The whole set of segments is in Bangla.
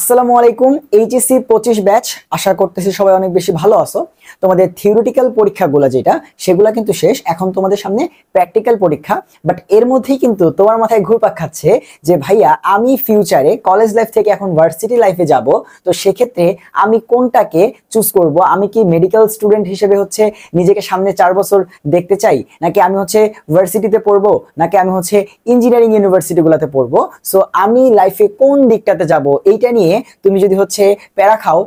আসসালামু আলাইকুম। এইচএসসি 25 ব্যাচ, আশা করতেছি সবাই অনেক বেশি ভালো আছো। তোমাদের থিওরিটিক্যাল পরীক্ষাগুলো যেটা সেগুলা কিন্তু শেষ, এখন তোমাদের সামনে প্র্যাকটিক্যাল পরীক্ষা। বাট এর মধ্যেই কিন্তু তোমার মাথায় ঘুরপাক খাচ্ছে যে ভাইয়া আমি ফিউচারে কলেজ লাইফ থেকে এখন ভার্সিটি লাইফে যাব, তো সেক্ষেত্রে আমি কোনটাকে চুজ করব? আমি কি মেডিকেল স্টুডেন্ট হিসেবে হচ্ছে নিজেকে সামনে 4 বছর দেখতে চাই, নাকি আমি হচ্ছে ভার্সিটিতে পড়বো, নাকি আমি হচ্ছে ইঞ্জিনিয়ারিং ইউনিভার্সিটিগুলোতে পড়বো? সো আমি লাইফে কোন দিকটাতে যাব এইটা নিয়ে তুমি যদি হচ্ছে প্যারা খাও,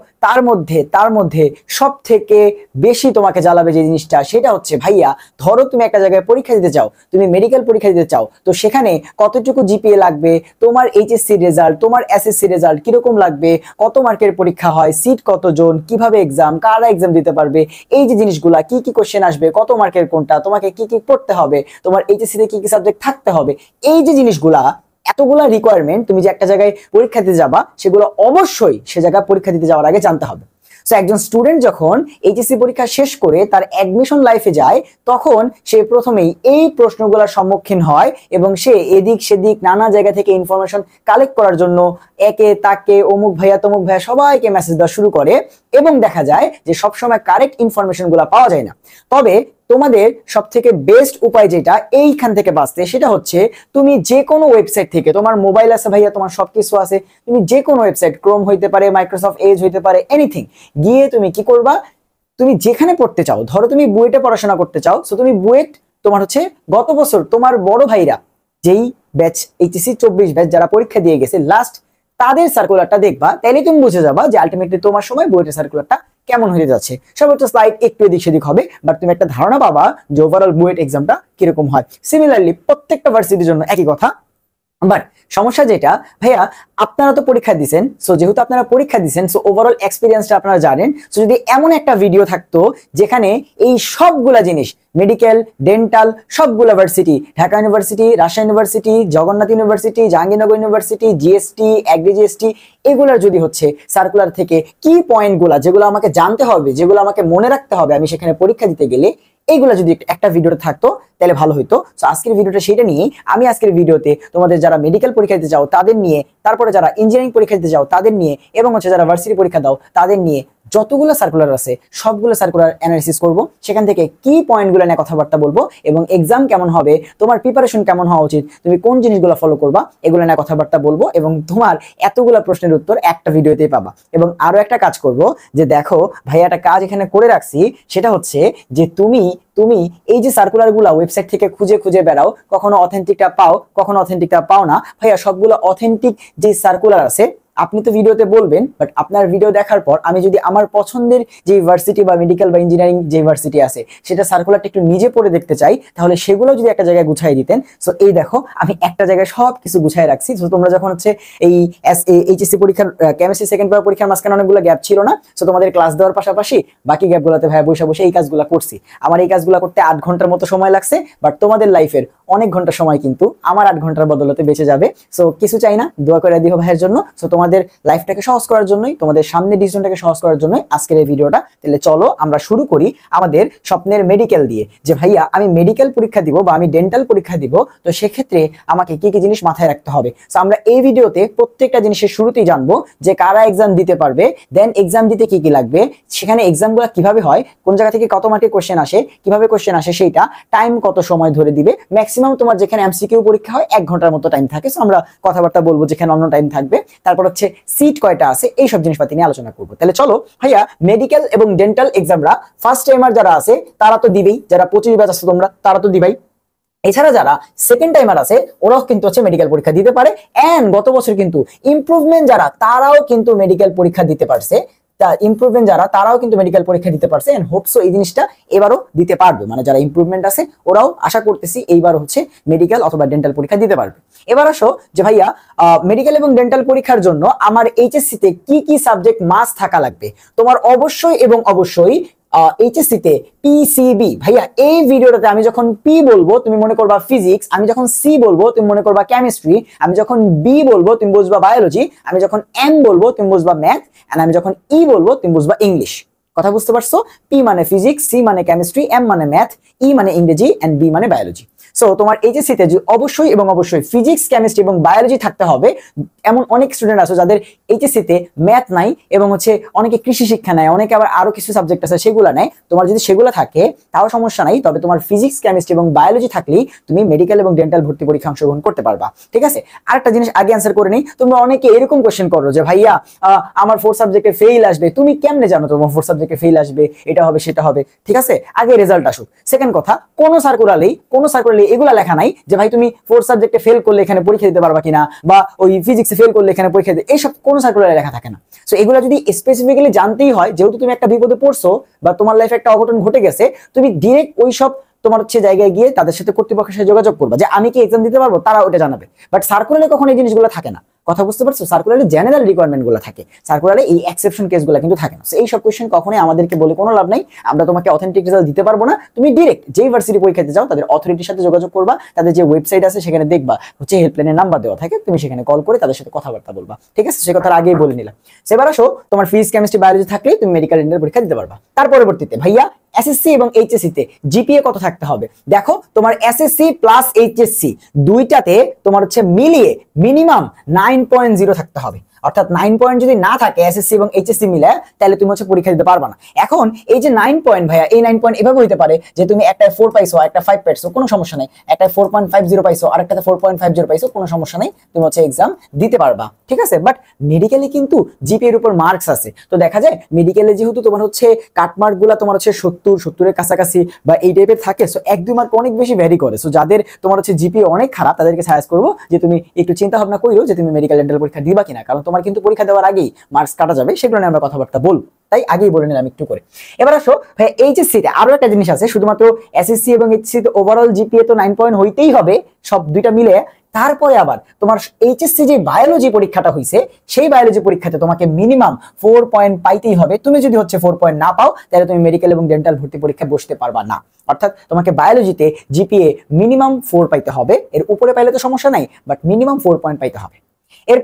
তার মধ্যে সব থেকে বেশি তোমাকে জ্বালাবে যে জিনিসটা, সেটা হচ্ছে ভাইয়া ধরো তুমি একটা জায়গায় পরীক্ষা দিতে চাও, তুমি মেডিকেল পরীক্ষা দিতে চাও, তো সেখানে কতটুকু জিপিএ লাগবে, তোমার এইচএসসি রেজাল্ট, তোমার এসএসসি রেজাল্ট কিরকম লাগবে, কত মার্কের পরীক্ষা হয়, সিট কতজন, কিভাবে এক্সাম, কারা এক্সাম দিতে পারবে, এই যে জিনিসগুলা, কি কি কোশ্চেন আসবে, কত মার্কের কোনটা, তোমাকে কি কি পড়তে হবে, তোমার এইচএসসি তে কি কি সাবজেক্ট থাকতে হবে, এই যে জিনিসগুলা, এতগুলা রিকোয়ারমেন্ট তুমি যে একটা জায়গায় পরীক্ষা দিতে যাবা, সেগুলো অবশ্যই সে জায়গায় পরীক্ষা দিতে যাওয়ার আগে জানতে হবে। সো একজন স্টুডেন্ট যখন এইচএসসি পরীক্ষা শেষ করে তার অ্যাডমিশন লাইফে যায়, তখন সে প্রথমেই এই প্রশ্নগুলোর সম্মুখীন হয় এবং সে এদিক সেদিক নানা জায়গা থেকে ইনফরমেশন কালেক্ট করার জন্য একে তাকে অমুক ভাইয়া তমুক ভাইয়া সবাইকে মেসেজ দেওয়া শুরু করে, এবং দেখা যায় যে সবসময় কারেক্ট ইনফরমেশন গুলা পাওয়া যায় না। তবে তোমাদের সব থেকে বেস্ট উপায় যেটা এইখান থেকে বাঁচতে, সেটা হচ্ছে তুমি যে কোনো ওয়েবসাইট থেকে, তোমার মোবাইল আছে ভাইয়া, তোমার সবকিছু আছে, তুমি যে কোনো ওয়েবসাইট, ক্রোম হইতে পারে, মাইক্রোসফট এজ হইতে পারে, এনিথিং, গিয়ে তুমি কি করবা, তুমি যেখানে পড়তে চাও, ধরো তুমি বুয়েটে পড়াশোনা করতে চাও, সো তুমি বুয়েট, তোমার হচ্ছে গত বছর তোমার বড় ভাইরা যেই ব্যাচ এইচএসসি 24 ব্যাচ যারা পরীক্ষা দিয়ে গেছে লাস্ট, তাদের সার্কুলারটা দেখবা, তাইলে তুমি বুঝে যাবা যে আলটিমেটলি তোমার সময় বুয়েটের সার্কুলারটা কেমন হয়ে যাচ্ছে। সর্বোচ্চ স্লাইড একটু এদিক সেদিক হবে, বাট তুমি একটা ধারণা পাবা যে ওভারঅল বুয়েট এক্সামটা কিরকম হয়। সিমিলারলি প্রত্যেকটা ভার্সিটির জন্য একই কথা। বাট সমস্যা যেটা ভাইয়া, আপনারা তো পরীক্ষা দিচ্ছেন, সো যেহেতু আপনারা পরীক্ষা দিচ্ছেন, সো ওভারঅল এক্সপিরিয়েন্সটা আপনারা জানেন। সো যদি এমন একটা ভিডিও থাকতো যেখানে এই সবগুলা জিনিস, মেডিকেল, ডেন্টাল, সবগুলা varsity, Dhaka university, Rajshahi university, Jagannath university, Jahangirnagar university, GST, agri GST, এগুলার যদি হচ্ছে সার্কুলার থেকে কি পয়েন্টগুলা যেগুলো আমাকে জানতে হবে, যেগুলো আমাকে মনে রাখতে হবে আমি সেখানে পরীক্ষা দিতে গেলে, এইগুলা যদি একটা ভিডিওতে থাকতো তাহলে ভালো হইতো। সো আজকের ভিডিওটা সেটা নিয়ে, আমি আজকের ভিডিওতে তোমাদের যারা মেডিকেল পরীক্ষা দিতে চাও তাদের নিয়ে, তারপরে যারা ইঞ্জিনিয়ারিং পরীক্ষা দিতে চাও তাদের নিয়ে, এবং হচ্ছে যারা ভার্সিটি পরীক্ষা দাও তাদের নিয়ে যতগুলো সার্কুলার আছে সবগুলো সার্কুলার অ্যানালিসিস করব, সেখান থেকে কি পয়েন্টগুলো নিয়ে কথাবার্তা বলবো, এবং এক্সাম কেমন হবে, তোমার প্রিপারেশন কেমন হওয়া উচিত, তুমি কোন জিনিসগুলো ফলো করবা, এগুলো নিয়ে কথাবার্তা বলবো, এবং তোমার এতগুলো প্রশ্নের উত্তর একটা ভিডিওতেই পাবা। এবং আরো একটা কাজ করব, যে দেখো ভাইয়া একটা কাজ এখানে করে রাখছি, সেটা হচ্ছে যে তুমি তুমি এই যে সার্কুলার গুলা ওয়েবসাইট থেকে খুঁজে খুঁজে বেড়াও, কখনো অথেন্টিকটা পাও, কখনো অথেন্টিকটা পাও না, ভাইয়া সবগুলো অথেন্টিক যে সার্কুলার আছে আপনি তো ভিডিওতে বলবেন, বাট আপনার ভিডিও দেখার পর আমি যদি আমার পছন্দের যে ভার্সিটি বা মেডিকেল বা ইঞ্জিনিয়ারিং যে ভার্সিটি আছে সেটা সার্কুলারটা একটু নিজে পড়ে দেখতে চাই, তাহলে সেগুলো যদি একটা জায়গায় গুছাই দিতেন। সো এই দেখো আমি একটা জায়গায় সব কিছু গুছাই রাখছি। সো তোমরা যখন হচ্ছে এই এইচএসসি পরীক্ষার কেমিস্ট্রি সেকেন্ড পেপার পরীক্ষার মাঝখানে অনেকগুলো গ্যাপ ছিল না, সো তোমাদের ক্লাস দেওয়ার পাশাপাশি বাকি গ্যাপগুলোতে ভাই বসে বসে এই কাজগুলো করছি। আমার এই কাজগুলো করতে 8 ঘন্টার মতো সময় লাগছে, বাট তোমাদের লাইফের অনেক ঘন্টা সময় কিন্তু আমার 8 ঘন্টার বদলতে বেঁচে যাবে। সো কিছু চাই না, দোয়া করে দিও ভাইয়ের জন্য। সো তোমাদের লাইফটাকে সহজ করার জন্যই, তোমাদের সামনে ডিসিশনটাকে সহজ করার জন্যই আজকের এই ভিডিওটা। তাহলে চলো আমরা শুরু করি আমাদের স্বপ্নের মেডিকেল দিয়ে, যে ভাইয়া আমি মেডিকেল পরীক্ষা দিব বা আমি ডেন্টাল পরীক্ষা দিব, তো সেক্ষেত্রে আমাকে কি কি জিনিস মাথায় রাখতে হবে। সো আমরা এই ভিডিওতে প্রত্যেকটা জিনিসের শুরুতেই জানবো যে কারা এক্সাম দিতে পারবে, দেন এক্সাম দিতে কি কি লাগবে, সেখানে এক্সামগুলো কিভাবে হয়, কোন জায়গা থেকে কত মার্কের কোশ্চেন আসে, কিভাবে কোশ্চেন আসে, সেইটা টাইম কত সময় ধরে দিবে, ম্যাক্সিমাম তোমার যেখানে এমসিকিউ পরীক্ষা হয় 1 ঘন্টার মতো টাইম থাকে। সো আমরা কথাবার্তা বলবো যেখানে অন্য টাইম থাকবে, তারপর হচ্ছে সিট কয়টা আছে, এই সব জিনিসপাতি নিয়ে আলোচনা করবো। তাহলে চলো ভাইয়া, মেডিকেল এবং ডেন্টাল এক্সামরা ফার্স্ট টাইমার যারা আছে তারা তো দিবেই, যারা 25 ব্যাচ আছে তোমরা তারা তো দিবাই, এছাড়া যারা সেকেন্ড টাইমার আছে ওরাও কিন্তু হচ্ছে মেডিকেল পরীক্ষা দিতে পারে। এন্ড গত বছর কিন্তু ইমপ্রুভমেন্ট যারা, তারাও কিন্তু মেডিকেল পরীক্ষা দিতে পারছে, ইমপ্রুভমেন্ট যারা তারাও কিন্তু মেডিকেল পরীক্ষা দিতে পারছে, এন্ড হোপসো এই জিনিসটা এবারও দিতে পারবে, মানে যারা ইমপ্রুভমেন্ট আছে ওরাও আশা করতেছি এইবার হচ্ছে মেডিকেল অথবা ডেন্টাল পরীক্ষা দিতে পারবে। এবার আসো যে ভাইয়া মেডিকেল এবং ডেন্টাল পরীক্ষার জন্য আমার এইচএসসি তে কি কি সাবজেক্ট মাস্ট থাকা লাগবে। তোমার অবশ্যই এবং অবশ্যই এইচএসসি তে পিসিবি, ভাইয়া এই ভিডিওটাতে আমি যখন পি বলবো তুমি মনে করবা ফিজিক্স, আমি যখন সি বলবো তুমি মনে করবা কেমিস্ট্রি, আমি যখন বি বলবো তুমি বুঝবা বায়োলজি, আমি যখন এম বলবো তুমি বুঝবা ম্যাথ, এন্ড আমি যখন ই বলবো তুমি বুঝবা ইংলিশ। কথা বুঝতে পারছো? পি মানে ফিজিক্স, সি মানে কেমিস্ট্রি, এম মানে ম্যাথ, ই মানে ইংরেজি, এন্ড বি মানে বায়োলজি। সো তোমার এইচএসসি তে অবশ্যই এবং অবশ্যই ফিজিক্স, কেমিস্ট্রি এবং বায়োলজি থাকতে হবে। এমন অনেক স্টুডেন্ট আছে যাদের এইচএসসি তে ম্যাথ নাই এবং অনেকে কৃষি শিক্ষা নেয়, অনেকে আবার আরো কিছু সাবজেক্ট আছে সেগুলো নেয়। তোমার যদি সেগুলো থাকে তাও সমস্যা নাই, তবে তোমার ফিজিক্স, কেমিস্ট্রি এবং বায়োলজি থাকলেই তুমি মেডিকেল এবং ডেন্টাল ভর্তি পরীক্ষা অংশগ্রহণ করতে পারবা। ঠিক আছে, আরেকটা জিনিস আগে অ্যান্সার করে নেই। তোমরা অনেকে এরকম কোশ্চেন করো যে ভাইয়া আমার 4 সাবজেক্টে ফেল আসবে। তুমি কেমনে জানো তোমার 4 সাবজেক্টে ফেল আসবে, এটা হবে সেটা হবে? ঠিক আছে, আগে রেজাল্ট আসুক। সেকেন্ড কথা, কোনো সার্কুলারেই এগুলা লেখা নাই যে ভাই তুমি 4 সাবজেক্টে ফেল করলে এখানে পরীক্ষা দিতে পারবা কিনা, বা ওই ফিজিক্সে ফেল করলে এখানে পরীক্ষা দিতে, এইসব কোনো সার্কুলারে লেখা থাকে না। সো এগুলো যদি স্পেসিফিক্যালি জানতেই হয়, যেহেতু তুমি একটা বিপদে পড়ছো বা তোমার লাইফে একটা অঘটন ঘটে গেছে, তুমি ডিরেক্ট ওইসব তোমার জায়গায় গিয়ে তাদের সাথে, কর্তৃপক্ষের সাথে যোগাযোগ করবা যে আমি কি এক্সাম দিতে পারবো, তারা ওটা জানাবে। বাট সার্কুলারে কখনো এই জিনিসগুলো থাকে না। কথা বুঝতে পারছো? সার্কুলারে জেনারেল রিকোয়ারমেন্ট গুলো থাকে, সার্কুলারে এই এক্সেপশন কেসগুলো কিন্তু থাকে না। এই সব কোশ্চেন কখনোই আমাদেরকে বলে কোনো লাভ নাই, আমরা তোমাকে অথেন্টিক রেজাল্ট দিতে পারবো না। তুমি ডিরেক্ট যেই ভার্সিটি পরীক্ষাতে যাও তাদের অথরিটির সাথে যোগাযোগ করবা, তাদের যে ওয়েবসাইট আছে সেখানে দেখবা হেল্পলাইনের নাম্বার দেওয়া থাকে, তুমি সেখানে কল করে তাদের সাথে কথাবার্তা বলবা। ঠিক আছে, সে কথা আগেই বলে নিলাম। সেবার আসো, তোমার ফিজিক্স, কেমিস্ট্রি, বায়োলজি থাকলেই তুমি মেডিকেল ডেন্টাল পরীক্ষা দিতে পারবা। তার পরবর্তীতে ভাইয়া এসএসসি এবং এইচএসসি তে জিপিএ কত থাকতে হবে? দেখো, তোমার এসএসসি প্লাস এইচএসসি দুইটাতে তোমার মিলিয়ে মিনিমাম 9.0 থাকতে হবে। অর্থাৎ 9 পয়েন্ট যদি না থাকে এসএসসি এবং এইচএসসি মিলে, তাহলে তুমি পরীক্ষা দিতে পারবা না। এখন এই যে 9 পয়েন্ট ভাইয়া, এই 9 পয়েন্ট এভাবে হতে পারে যে তুমি একটায় 4 পাইছো, একটা 5 পাইছো, কোনো সমস্যা নাই। একটায় 4.50 পাইছো, আরেকটাতে 4.50 পাইছো, কোনো সমস্যা নাই, তুমি এক্সাম দিতে পারবা। ঠিক আছে, বাট মেডিকেলে কিন্তু জিপিএ এর উপর মার্কস আছে। তো দেখা যায় মেডিকেলে যেহেতু তোমার কাটমার্ক গুলা তোমার 70 এর কাছাকাছি বা এই টাইপের থাকে, সো 1-2 মার্ক অনেক বেশি ভ্যারি করে। সো যাদের তোমার জিপিএ অনেক খারাপ, তাদেরকে সাজেস্ট করবো যে তুমি একটু চিন্তা ভাবনা করো যে তুমি মেডিকেল ডেন্টাল পরীক্ষা দিবা কিনা, কারণ তোমার কিন্তু পরীক্ষা দেওয়ার আগেই মার্কস কাটা যাবে, সেগুলো নিয়ে আমরা কথাবার্তা বলবো, তাই আগেই বলে নিলাম একটু করে। এবার আসো ভাই, এইচএসসি তে আরো একটা জিনিস আছে, শুধুমাত্র এসএসসি এবং এইচএসসি তে ওভারঅল জিপিএ তো 9 পয়েন্ট হইতেই হবে, সব দুইটা মিলে। তারপরে আবার তোমার এইচএসসি যে বায়োলজি পরীক্ষাটা হইছে, সেই বায়োলজি পরীক্ষাতে তোমাকে মিনিমাম 4 পয়েন্ট পাইতেই হবে। তুমি যদি 4 পয়েন্ট না পাও, তাহলে তুমি মেডিকেল এবং ডেন্টাল ভর্তি পরীক্ষা বসতে পারবা না। অর্থাৎ তোমাকে বায়োলজিতে জিপিএ মিনিমাম 4 পাইতে হবে, এর উপরে পাইলে তো সমস্যা নাই, বাট মিনিমাম 4 পয়েন্ট পাইতে হবে।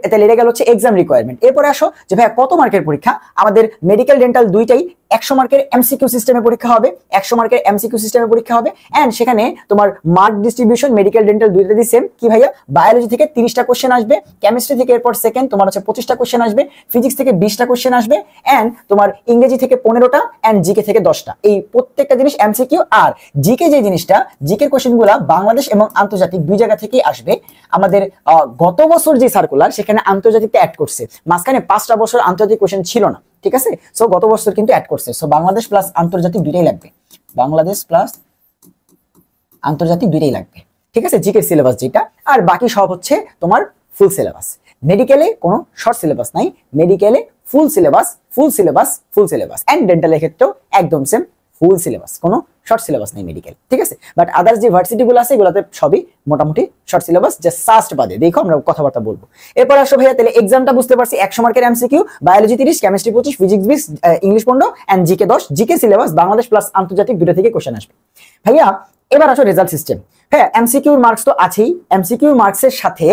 তাহলে এটা গেল এক্সাম রিকোয়ারমেন্ট। এরপরে আসো যে ভাই কত মার্কের পরীক্ষা? আমাদের মেডিকেল ডেন্টাল দুইটাই 100 মার্কের এমসিকিউ সিস্টেমে পরীক্ষা হবে, 100 মার্কের এমসিকিউ সিস্টেমে পরীক্ষা হবে। এন্ড সেখানে তোমার মার্ক ডিস্ট্রিবিউশন মেডিকেল ডেন্টাল দুইটাই সেম। কি ভাইয়া? বায়োলজি থেকে 30টা কোশ্চেন আসবে, কেমিস্ট্রি থেকে এরপর সেকেন্ড তোমার 25টা কোশ্চেন আসবে, ফিজিক্স থেকে 20টা কোশ্চেন আসবে, এন্ড তোমার ইংরেজি থেকে 15টা, এন্ড জিকে থেকে 10টা। এই প্রত্যেকটা জিনিস এমসিকিউ। আর জিকে যে জিনিসটা, জিকের কোশ্চেনগুলো বাংলাদেশ এবং আন্তর্জাতিক দুই জায়গা থেকেই আসবে। আমাদের গত বছর যে সার্কুলার, সেখানে আন্তর্জাতিকটা অ্যাড করছে, মাঝখানে 5টা বছর আন্তর্জাতিক কোশ্চেন ছিল না। ঠিক আছে, সো গত বছর কিন্তু অ্যাড করছে। সো বাংলাদেশ প্লাস আন্তর্জাতিক দুইটাই লাগবে, বাংলাদেশ প্লাস আন্তর্জাতিক দুইটাই লাগবে। ঠিক আছে, জিকের সিলেবাস যেটা, আর বাকি সব তোমার ফুল সিলেবাস। মেডিকেলে কোনো শর্ট সিলেবাস নাই, মেডিকেলে full syllabus, full syllabus, full syllabus. And ডেন্টালের ক্ষেত্রেও একদম সেম, ফুল সিলেবাস, কোনো শর্ট সিলেবাস নেই মেডিকেল। ঠিক আছে, বাট আদার্স যে ভার্সিটি গুলো আছে, এগুলোতে সবই মোটামুটি শর্ট সিলেবাস, যে সাস্ট বাদে। দেখো আমরা কথাবার্তা বলবো। এরপর আসো ভাইয়া, তাহলে এক্সামটা বুঝতে পারছি, 100 মার্কের MCQ, biology 30, chemistry 25, physics 20, English 15, and GK 10। GK syllabus Bangladesh plus আন্তর্জাতিক দুটো থেকে কোশ্চেন আসবে ভাইয়া। এবার আসো রেজাল্ট সিস্টেম। হ্যাঁ, এমসিকিউর মার্কস তো আছেই, এমসিকিউর মার্কসের সাথে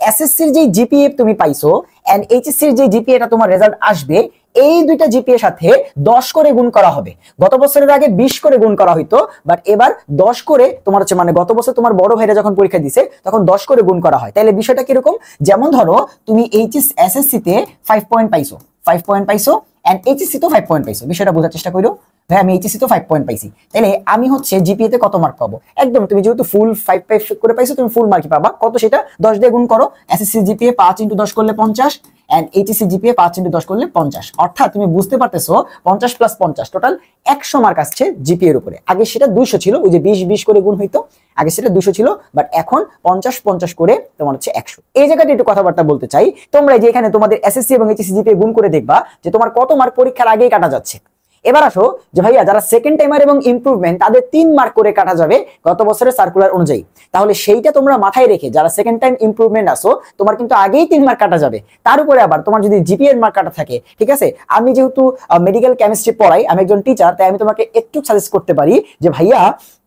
এসএসসির যে জিপিএ তুমি পাইছো এন্ড এইচএসসির যে জিপিএটা তোমার রেজাল্ট আসবে, এই দুইটা জিপিএর সাথে 10 করে গুণ করা হবে। গত বছরের আগে 20 করে গুণ করা হইতো, বাট এবার 10 করে তোমার মানে গত বছর তোমার বড় ভাইরা যখন পরীক্ষা দিছে তখন 10 করে গুণ করা হয়। তাহলে বিষয়টা কিরকম? যেমন ধরো তুমি এসএসসি তে 5 পয়েন্ট পাইছো, 5 পয়েন্ট পাইছো, এন্ড এইচএসসি তো 5 পয়েন্ট পাইছো। বিষয়টা বোঝার চেষ্টা করো ভাই, আমি এইচএসসি তো 5 পয়েন্ট পাইছি, তাহলে আমি জিপিএ তে কত মার্ক পাবো? একদম তুমি যেহেতু ফুল 5 করে পাইছো, তুমি ফুল মার্কই পাবা। কত সেটা? 10 দিয়ে গুণ করো। এসএসসি জিপিএ 5 × 10 করলে 50, এন্ড এইচএসসি জিপিএ 5 × 10 করলে 50। অর্থাৎ তুমি বুঝতে পারতেছো 50 + 50 টোটাল 100 মার্ক আসছে জিপিএ এর উপরে। আগে সেটা 200 ছিল, ওই যে 20 করে গুণ হইতো, আগে সেটা 200 ছিল, বাট এখন 50 করে তোমার 100। এই জায়গাটা একটু কথাবার্তা বলতে চাই। তোমরা যে এখানে তোমাদের এসএসসি এবং এইচএসসি জিপিএ গুণ করে দেখবা যে তোমার কত মার্ক পরীক্ষার আগেই কাটা যাচ্ছে। এবার আসো যে ভাইয়া, যারা সেকেন্ড টাইমার এবং ইমপ্রুভমেন্ট, তাদের 3 মার্ক করে কাটা যাবে গত বছরের সার্কুলার অনুযায়ী। তাহলে সেইটা তোমরা মাথায় রেখে, যারা সেকেন্ড টাইম ইমপ্রুভমেন্ট আসো, তোমার কিন্তু আগেই 3 মার্ক কাটা যাবে। তার উপরে আবার তোমার যদি জিপিএ এর মার্ক কাটা থাকে, ঠিক আছে, আমি যেহেতু মেডিকেল কেমিস্ট্রি পড়াই, আমি একজন টিচার, তাই আমি তোমাকে একটু সাজেস্ট করতে পারি যে ভাইয়া,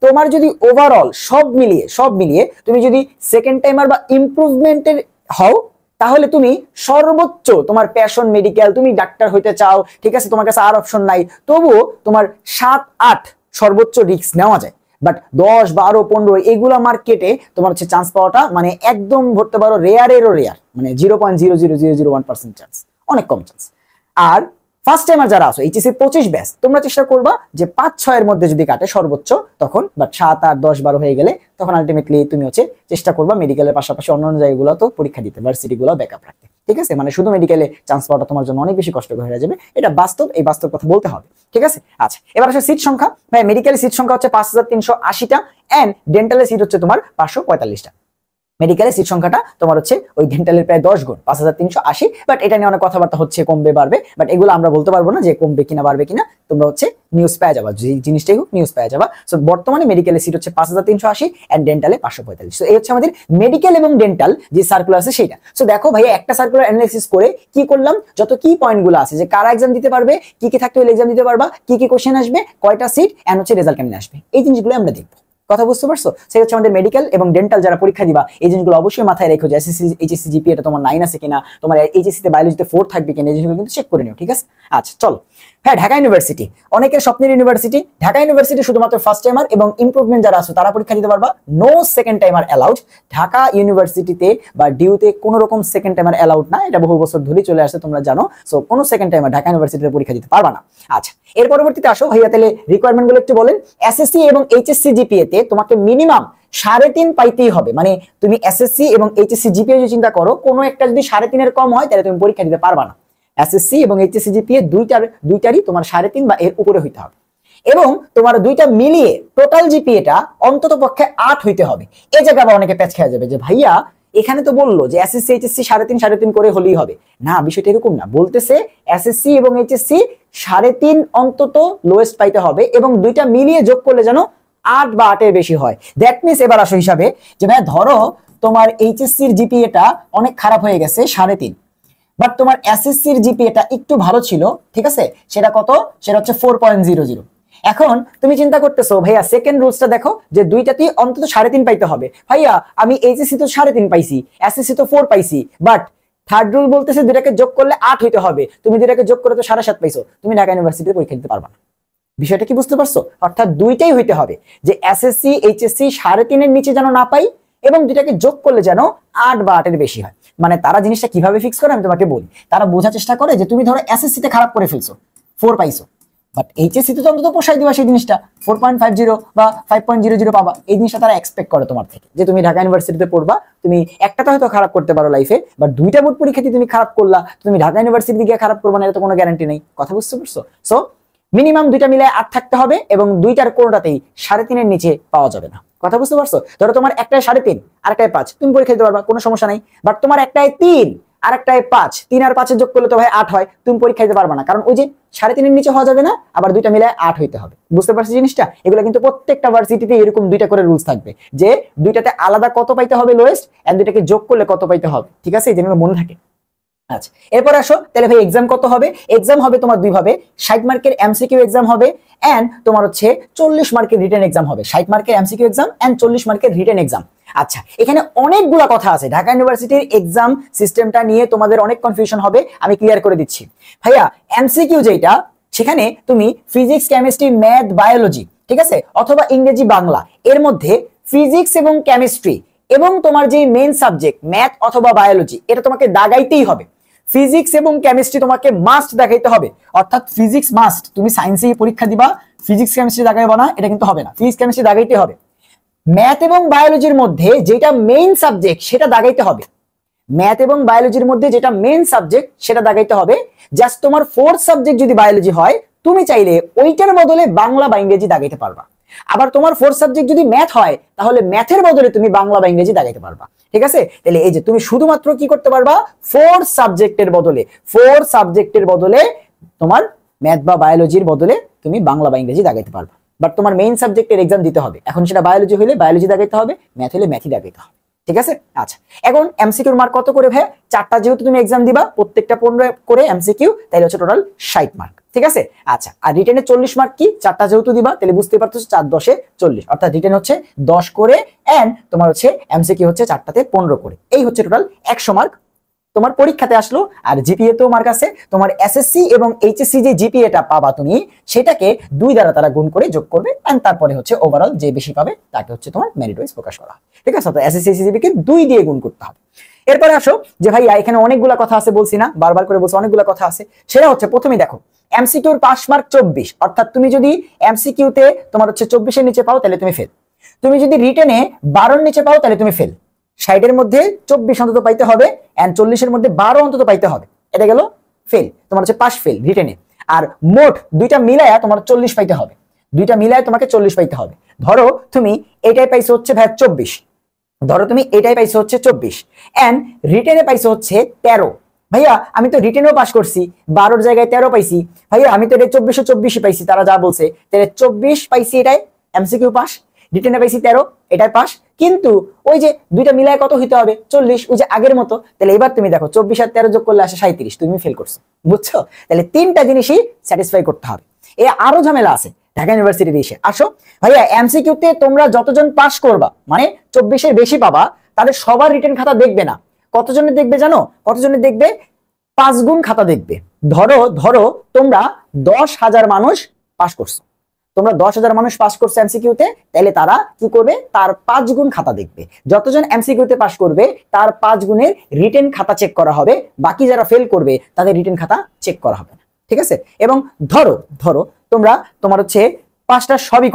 তোমার যদি ওভারঅল সব মিলিয়ে তুমি যদি সেকেন্ড টাইমার বা ইমপ্রুভমেন্টের হও, তাহলে তুমি সর্বোচ্চ তোমার প্যাশন মেডিকেল, তুমি ডাক্তার হইতে চাও, ঠিক আছে, তোমার কাছে আর অপশন নাই, তবুও তোমার 7-8 সর্বোচ্চ রিস্ক নেওয়া যায়। বাট 10, 12, 15 এগুলা মার্ক কেটে তোমার হচ্ছে চান্স পাওয়াটা মানে একদম ধরতে পারো রেয়ারেরও রেয়ার, মানে 0.00001% চান্স, অনেক কম চান্স। আর ফার্স্ট টাইমার যারা আছো এইচএসসি 25 ব্যাচ, তোমরা চেষ্টা করবা যে 5-6 এর মধ্যে যদি কাটে সর্বোচ্চ তখন, বাট 7, 8, 10, 12 হয়ে গেলে তখন আলটিমেটলি তুমি হচ্ছে চেষ্টা করবা মেডিকেলের পাশাপাশি অন্যান্য জায়গাগুলো তো পরীক্ষা দিতে, ভার্সিটি গুলো ব্যাকআপ রাখতে, ঠিক আছে? মানে শুধু মেডিকেলে চান্স পাওয়াটা তোমার জন্য অনেক বেশি কষ্টকর হয়ে যাবে, এটা বাস্তব, এই বাস্তব কথা বলতে হবে, ঠিক আছে? আচ্ছা, এবার আসলে সিট সংখ্যা, ভাই মেডিকেলের সিট সংখ্যা হচ্ছে 5380টা এন্ড ডেন্টালের সিট হচ্ছে তোমার 545টা। মেডিকেলের সিট সংখ্যাটা তোমার হচ্ছে ওই ডেন্টালের প্রায় 10 গুণ, 5380। বাট এটা নিয়ে অনেক কথাবার্তা হচ্ছে, কমবে বাড়বে, বাট এগুলো আমরা বলতে পারবো না যে কমবে কিনা বাড়বে কিনা, তোমরা হচ্ছে নিউজ পেয়ে যাবা, যে জিনিসটাই হোক নিউজ পেয়ে যাবা। সো বর্তমানে মেডিকেলের সিট হচ্ছে 5380 এন্ড ডেন্টালে 545। সো এই হচ্ছে আমাদের মেডিকেল এবং ডেন্টাল যে সার্কুলার আছে সেটা। সো দেখো ভাই, একটা সার্কুলার অ্যানালাইসিস করে কি করলাম, যত কি পয়েন্ট গুলো আছে যে কারা এক্সাম দিতে পারবে, কি কি থাকতে হলে এক্সাম দিতে পারবা, কি কি কোশ্চেন আসবে, কয়টা সিট এন্ড হচ্ছে রেজাল্ট কেমন আসবে, এই জিনিসগুলো আমরা দেখবো। কথা বুঝতে পারছো? সেই হচ্ছে আমাদের মেডিকেল এবং ডেন্টাল যারা পরীক্ষা দিবা এই জিনিসগুলো অবশ্যই মাথায় রেখো, যে এসএসসি এইচএসসি জিপিএ এটা তোমার 9 আছে কিনা, তোমার এইচএসসি তে বায়োলজিতে 4 থাকবে কিনা, এই জিনিসগুলো কিন্তু চেক করে নিও, ঠিক আছে? আচ্ছা চলো, হ্যাঁ ঢাকা ইউনিভার্সিটি অনেকের স্বপ্নের ইউনিভার্সিটি। ঢাকা ইউনিভার্সিটি শুধুমাত্র ফার্স্ট টাইমার এবং ইমপ্রুভমেন্ট যারা আছে তারা পরীক্ষা দিতে পারবা, no second timer allowed. Dhaka ইউনিভার্সিটিতে বা ডিউতে কোনো রকম সেকেন্ড টাইমার অ্যালাউড না, এটা বহু বছর ধরে চলে আসছে তোমরা জানো। সো কোনো সেকেন্ড টাইমার ঢাকা ইউনিভার্সিটিতে পরীক্ষা দিতে পারবা না। আচ্ছা, এর পরবর্তীতে আসো ভাইয়া, তাহলে রিকোয়ারমেন্ট গুলো একটু বলেন। এসএসসি এবং এইচএসসি জিপিএ তে তোমাকে মিনিমাম 3.5 পাইতেই হবে, মানে তুমি এসএসসি এবং এইচএসসি জিপিএ যদি চিন্তা করো, কোনো একটা যদি 3.5 এর কম হয় তাহলে তুমি পরীক্ষা দিতে পারবা না। এসএসসি এবং এইচএসসি জিপিএ দুইটারই তোমার 3.5 বা এর উপরে হইতে হবে, এবং তোমার দুইটা মিলিয়ে টোটাল জিপিএটা অন্তত পক্ষে 8 হইতে হবে। এই জায়গায় আবার অনেকে প্যাচ খেয়ে যাবে যে ভাইয়া এখানে তো বললো যে এসএসসি এইচএসসি 3.5 করে হলেই হবে, না বিষয়টা এরকম না। বলতেছে এসএসসি এবং এইচএসসি 3.5 অন্তত লোয়েস্ট পাইতে হবে, এবং দুইটা মিলিয়ে যোগ করলে যেন 8 বা 8 এর বেশি হয়। দ্যাট মিনস এবার আসো হিসাবে যে ভাই ধরো তোমার এইচএসসির জিপিএটা অনেক খারাপ হয়ে গেছে 3.5, বাট তোমার এসএসসির জিপিএটা একটু ভালো ছিল, ঠিক আছে? সেটা কত? সেটা হচ্ছে 4.00। এখন তুমি চিন্তা করতেছো ভাইয়া সেকেন্ড রুলসটা দেখো, যে দুইটাতেই অন্তত 3.5 পাইতে হবে। ভাইয়া আমি এইচএসসি তো 3.5 পাইছি, এসএসসি তো 4 পাইছি, বাট থার্ড রুল বলতেছে দুইটাকে যোগ করলে 8 হইতে হবে, তুমি দুইটাকে যোগ করে তো 7.5 পাইছো, তুমি ঢাকা ইউনিভার্সিটিতে পরীক্ষা দিতে পারবা না। বিষয়টা কি বুঝতে পারছো? অর্থাৎ দুইটাই হইতে হবে, যে এসএসসি এইচএসসি 3.5 এর নিচে যেন না পাই, এবং দুইটাকে যোগ করলে যেন 8 বা 8 এর বেশি হয়। মানে তারা জিনিসটা কিভাবে ফিক্স করে আমি তোমাকে বলি। তারা বোঝার চেষ্টা করে যে তুমি ধরো এসএসসি তে খারাপ করে ফেলছো, 4 পাইছো, বাট এইচএসসি তে তো অন্তত পোষাই দিবা সেই জিনিসটা, 4.50 বা 5.00 পাবা। এই জিনিসটা তারা এক্সপেক্ট করে তোমার থেকে, যে তুমি ঢাকা ইউনিভার্সিটিতে পড়বা, তুমি একটাতে হয়তো খারাপ করতে পারো লাইফে, বাট দুইটা বোর্ড পরীক্ষাতে তুমি খারাপ করলা, তুমি ঢাকা ইউনিভার্সিটিতে গিয়ে খারাপ করবা না, এটা তো কোনো গ্যারান্টি নেই। কথা বুঝতে পারছো? সো মিনিমাম দুইটা মিলে 8 থাকতে হবে, এবং দুইটার কোনোটাতেই 3.5 এর নিচে পাওয়া যাবে না। কথা বুঝতে পারছো? ধরো তোমার একটায় 3.5 আর একটায় 5, তুমি পরীক্ষা দিতে পারবা, কোনো সমস্যা নাই। বাট তোমার একটায় 3 আর একটায় 5, 3 আর 5 যোগ করলে তো ভাই 8 হয়, তুমি পরীক্ষা দিতে পারবা না, কারণ ওই যে 3.5 এর নিচে হওয়া যাবে না, আবার দুইটা মিলে 8 হইতে হবে। বুঝতে পারছো জিনিসটা? এগুলো কিন্তু প্রত্যেকটা ভার্সিটিতে এরকম দুইটা করে রুলস থাকবে, যে দুইটাতে আলাদা কত পাইতে হবে লোয়েস্ট, এন্ড দুইটাকে যোগ করলে কত পাইতে হবে, ঠিক আছে? এই জিনিসগুলো মনে থাকে। আচ্ছা, এরপর আসো তাহলে ভাই এক্সাম কত হবে? এক্সাম হবে তোমার দুই ভাবে, 60 মার্কের এমসিকিউ এক্সাম হবে এন্ড তোমার হচ্ছে 40 মার্কের রিটেন এক্সাম হবে। 60 মার্কের এমসিকিউ এক্সাম এন্ড 40 মার্কের রিটেন এক্সাম। আচ্ছা, এখানে অনেকগুলা কথা আছে, ঢাকা ইউনিভার্সিটির এক্সাম সিস্টেমটা নিয়ে তোমাদের অনেক কনফিউশন হবে, আমি ক্লিয়ার করে দিচ্ছি। ভাইয়া এমসিকিউ যেটা, সেখানে তুমি ফিজিক্স, কেমিস্ট্রি, ম্যাথ, বায়োলজি, ঠিক আছে, অথবা ইংরেজি, বাংলা, এর মধ্যে ফিজিক্স এবং কেমিস্ট্রি এবং তোমার যে মেইন সাবজেক্ট ম্যাথ অথবা বায়োলজি, এটা তোমাকে দাগাইতেই হবে। ফিজিক্স এবং কেমিস্ট্রি তোমাকে মাস্ট দেখাইতে হবে, অর্থাৎ ফিজিক্স মাস্ট। তুমি সায়েন্সে পরীক্ষা দিবা, ফিজিক্স কেমিস্ট্রি দাগাইবা না, এটা কিন্তু হবে না, ফিজিক্স কেমিস্ট্রি দাগাইতে হবে। ম্যাথ এবং বায়োলজির মধ্যে যেটা মেইন সাবজেক্ট সেটা দাগাইতে হবে, ম্যাথ এবং বায়োলজির মধ্যে যেটা মেইন সাবজেক্ট সেটা দাগাইতে হবে। জাস্ট তোমার ফোর্থ সাবজেক্ট যদি বায়োলজি হয়, তুমি চাইলে ওইটার বদলে বাংলা বা ইংরেজি দাগাইতে পারবা। আবার তোমার ফোর্থ সাবজেক্ট যদি ম্যাথ হয়, তাহলে ম্যাথের বদলে তুমি বাংলা বা ইংরেজি দাগাইতে পারবা, ঠিক আছে? তাহলে এই যে তুমি শুধুমাত্র কি করতে পারবা, ফোর্থ সাবজেক্টের বদলে তোমার ম্যাথ বা বায়োলজির বদলে তুমি বাংলা বা ইংরেজি দাগাইতে পারবা। বাট তোমার মেইন সাবজেক্টের এক্সাম দিতে হবে, এখন সেটা বায়োলজি হলে বায়োলজি দাগাইতে হবে, ম্যাথ হলে ম্যাথই দাগাইতে হবে, ঠিক আছে? আচ্ছা, এখন এমসিকিউর মার্ক কত করে ভাই? 4টা যেহেতু তুমি এক্সাম দিবা, প্রত্যেকটা 15 করে এমসিকিউ, তাহলে হচ্ছে টোটাল 60 মার্ক, ঠিক আছে? আচ্ছা, আর রিটেনে 40 মার্ক কি? 4টা যেহেতু দিবা, তাহলে বুঝতে পারছো 4 10 40, অর্থাৎ রিটেন হচ্ছে 10 করে এন্ড তোমার হচ্ছে এমসিকিউ হচ্ছে 4টাতে 15 করে, এই হচ্ছে টোটাল 100 মার্ক তোমার পরীক্ষাতে আসলো, আর জিপিএ তো আমার কাছে তোমার এসএসসি এবং এইচএসসি যে জিপিএটা পাবা তুমি, সেটাকে 2 দ্বারা তারা গুণ করে যোগ করবে, এন্ড তারপরে হচ্ছে ওভারঅল যে বেশি পাবে তাকে হচ্ছে তোমার মেরিট ওয়াইজ প্রকাশ করা হবে। ঠিক আছে, তো এসএসসি এইচএসসি কে 2 দিয়ে গুণ করতে হবে। এরপরে আসো যে ভাই এখানে অনেকগুলা কথা আছে, বলছি না বারবার করে বলছি অনেকগুলা কথা আছে, সেটা হচ্ছে প্রথমেই দেখো এমসিকিউর পাস মার্ক 24, অর্থাৎ তুমি যদি এমসিকিউতে তোমার হচ্ছে 24 এর নিচে পাও তাহলে তুমি ফেল, তুমি যদি রিটেনে 12 এর নিচে পাও তাহলে তুমি ফেল। 60 এর মধ্যে 24 অন্তত পাইতে হবে, এন্ড 40 এর মধ্যে 12 অন্তত পাইতে হবে, এটা গেল ফেল, তোমার হচ্ছে পাস ফেল রিটেনে। আর মোট দুইটা মিলায়া তোমার 40 পাইতে হবে, দুইটা মিলায় তোমাকে 40 পাইতে হবে। ধরো তুমি এটাই পাইছো হচ্ছে ভাই 24, ধরো তুমি এটাই পাইছো হচ্ছে 24 এন্ড রিটেনে পাইছো হচ্ছে 13। ভাইয়া আমি তো রিটেনেও পাস করছি, 12 জায়গায় 13 পাইছি, ভাইয়া আমি তো এটা 24 পাইছি, তারা যা বলছে তাহলে 24 পাইছি, এটাই এমসিকিউ পাস। রিটেনে পাইছি 13, এটাই পাস। কিন্তু ওই যে দুইটা মিলায় কত হইতে হবে 40, ওই যে আগের মতো। তাহলে এবার তুমি দেখো 24 আর 13 যোগ করলে আসে 37, তুমি ফেল করছো, বুঝছো? তাহলে তিনটা জিনিসই স্যাটিসফাই করতে হবে। এ আরো ঝামেলা আছে ঢাকা ইউনিভার্সিটির এসে। আসো ভাইয়া এমসিকিউতে তোমরা যতজন পাস করবা মানে 24 এর বেশি পাবা, তাদের সবার রিটেন খাতা দেখবে না। কতজনের দেখবে জানো? কতজনের দেখবে? 5 গুণ খাতা দেখবে। ধরো ধরো তোমরা 10,000 মানুষ পাস করছো, তোমরা 10,000 মানুষ পাস করছে এমসিকিউতে, তাহলে তারা কি করবে? তার 5 গুণ খাতা দেখবে। যতজন এমসিকিউতে পাস করবে তার 5 গুণের রিটেন খাতা চেক করা হবে, বাকি যারা ফেল করবে তাদের রিটেন খাতা চেক করা হবে না। ঠিক আছে? এবং ধরো ধরো তোমরা তোমার হচ্ছে 5টা সবই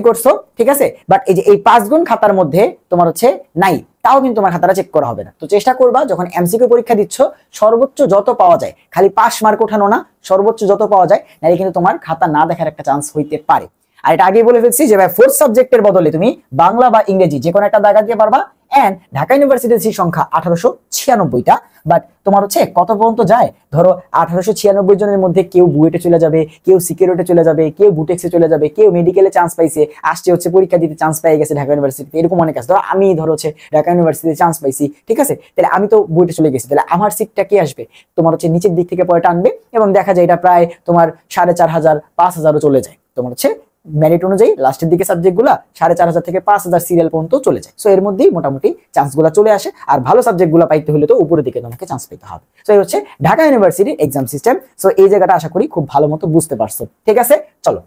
করছো, ঠিক আছে, বাট এই যে এই 5 গুণ খাতার মধ্যে তোমার হচ্ছে নাই, তাও কিন্তু তোমার খাতাটা চেক করা হবে না। তো চেষ্টা করবা যখন এমসিকিউ পরীক্ষা দিচ্ছ সর্বোচ্চ যত পাওয়া যায়, খালি পাস মার্ক ওঠানো না, সর্বোচ্চ যত পাওয়া যায়, নাহলে কিন্তু তোমার খাতা না দেখার একটা চান্স হইতে পারে। আর এটা আগে বলে ফেলছি যে ভাই 4th সাবজেক্টের বদলে তুমি বাংলা বা ইংরেজি যে কোনো একটা দাগা দিতে পারবা। এন্ড ঢাকা ইউনিভার্সিটির সিট সংখ্যা 1896টা, বাট তোমার হচ্ছে কত পর্যন্ত যায়? ধরো 1896 জনের মধ্যে কেউ বুয়েটে চলে যাবে, কেউ সিকিউরিটিতে চলে যাবে, কেউ বুটেক্সে চলে যাবে, কেউ মেডিকেলে চান্স পাইছে, আসছে হচ্ছে পরীক্ষা দিতে চান্স পেয়ে গেছে ঢাকা ইউনিভার্সিটিতে, এরকম অনেক আছে। ধরো আমি ধরো হচ্ছে ঢাকা ইউনিভার্সিটিতে চান্স পাইছি, ঠিক আছে, তাহলে আমি তো বুয়েটে চলে গেছি, তাহলে আমার সিটটা কি আসবে? তোমার হচ্ছে নিচের দিক থেকে পরে টানবে, এবং দেখা যায় এটা প্রায় তোমার 4,500 5,000ও চলে যায়। তোমার হচ্ছে মেরিট অনুযায়ী লাস্টের দিকে সাবজেক্ট গুলা 4,500 থেকে 5,000 সিরিয়াল পর্যন্ত চলে যায়। সো এর মধ্যেই মোটামুটি চান্স গুলা চলে আসে। আর ভালো সাবজেক্ট গুলা পাইতে হলে তো উপরের দিকে তোমাকে চান্স পেতে হবে। সো এই হচ্ছে ঢাকা ইউনিভার্সিটির এক্সাম সিস্টেম। সো এই জায়গাটা আশা করি খুব ভালো মতো বুঝতে পারছো। ঠিক আছে, চলো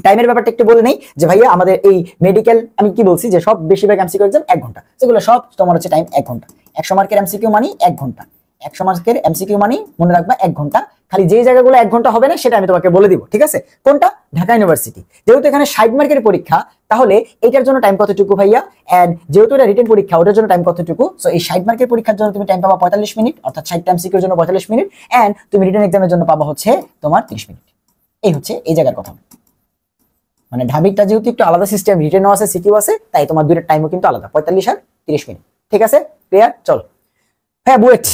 টাইমের ব্যাপারটা একটু বলে নেই যে ভাইয়া আমাদের এই মেডিকেল, আমি কি বলছি যে সব বেশিরভাগ এমসিকিউ এক্সাম 1 ঘন্টা, সেগুলো সব তোমার হচ্ছে টাইম 1 ঘন্টা। 100 মার্কের এমসিকিউ মানি 1 ঘন্টা, 100 মার্কের এমসিকিউ মানি মনে রাখবা 1 ঘন্টা। খালি যে জায়গাগুলো 1 ঘন্টা হবে না সেটা আমি তোমাকে বলে দিব। ঠিক আছে, কোনটা? ঢাকা ইউনিভার্সিটি। যেহেতু এখানে 60 মার্কের পরীক্ষা, তাহলে এটার জন্য টাইম কতটুকু ভাইয়া? এন্ড যেহেতু এটা রিটেন পরীক্ষা, ওটার জন্য টাইম কতটুকু? সো এই 60 মার্কের পরীক্ষার জন্য তুমি টাইম পাবা 45 মিনিট, অর্থাৎ 60টা এমসিকিউর জন্য 45 মিনিট, এন্ড তুমি রিটেন এক্সামের জন্য পাবা হচ্ছে তোমার 30 মিনিট। এই হচ্ছে এই জায়গার কথা। মানে ঢাবিটা যেহেতু একটু আলাদা সিস্টেম, রিটেনও আছে সিকিউ আছে, তাই তোমার দুইটার টাইমও কিন্তু আলাদা, 45 আর 30 মিনিট। ঠিক আছে, ক্লিয়ার? চলো হ্যাঁ, বুয়েট।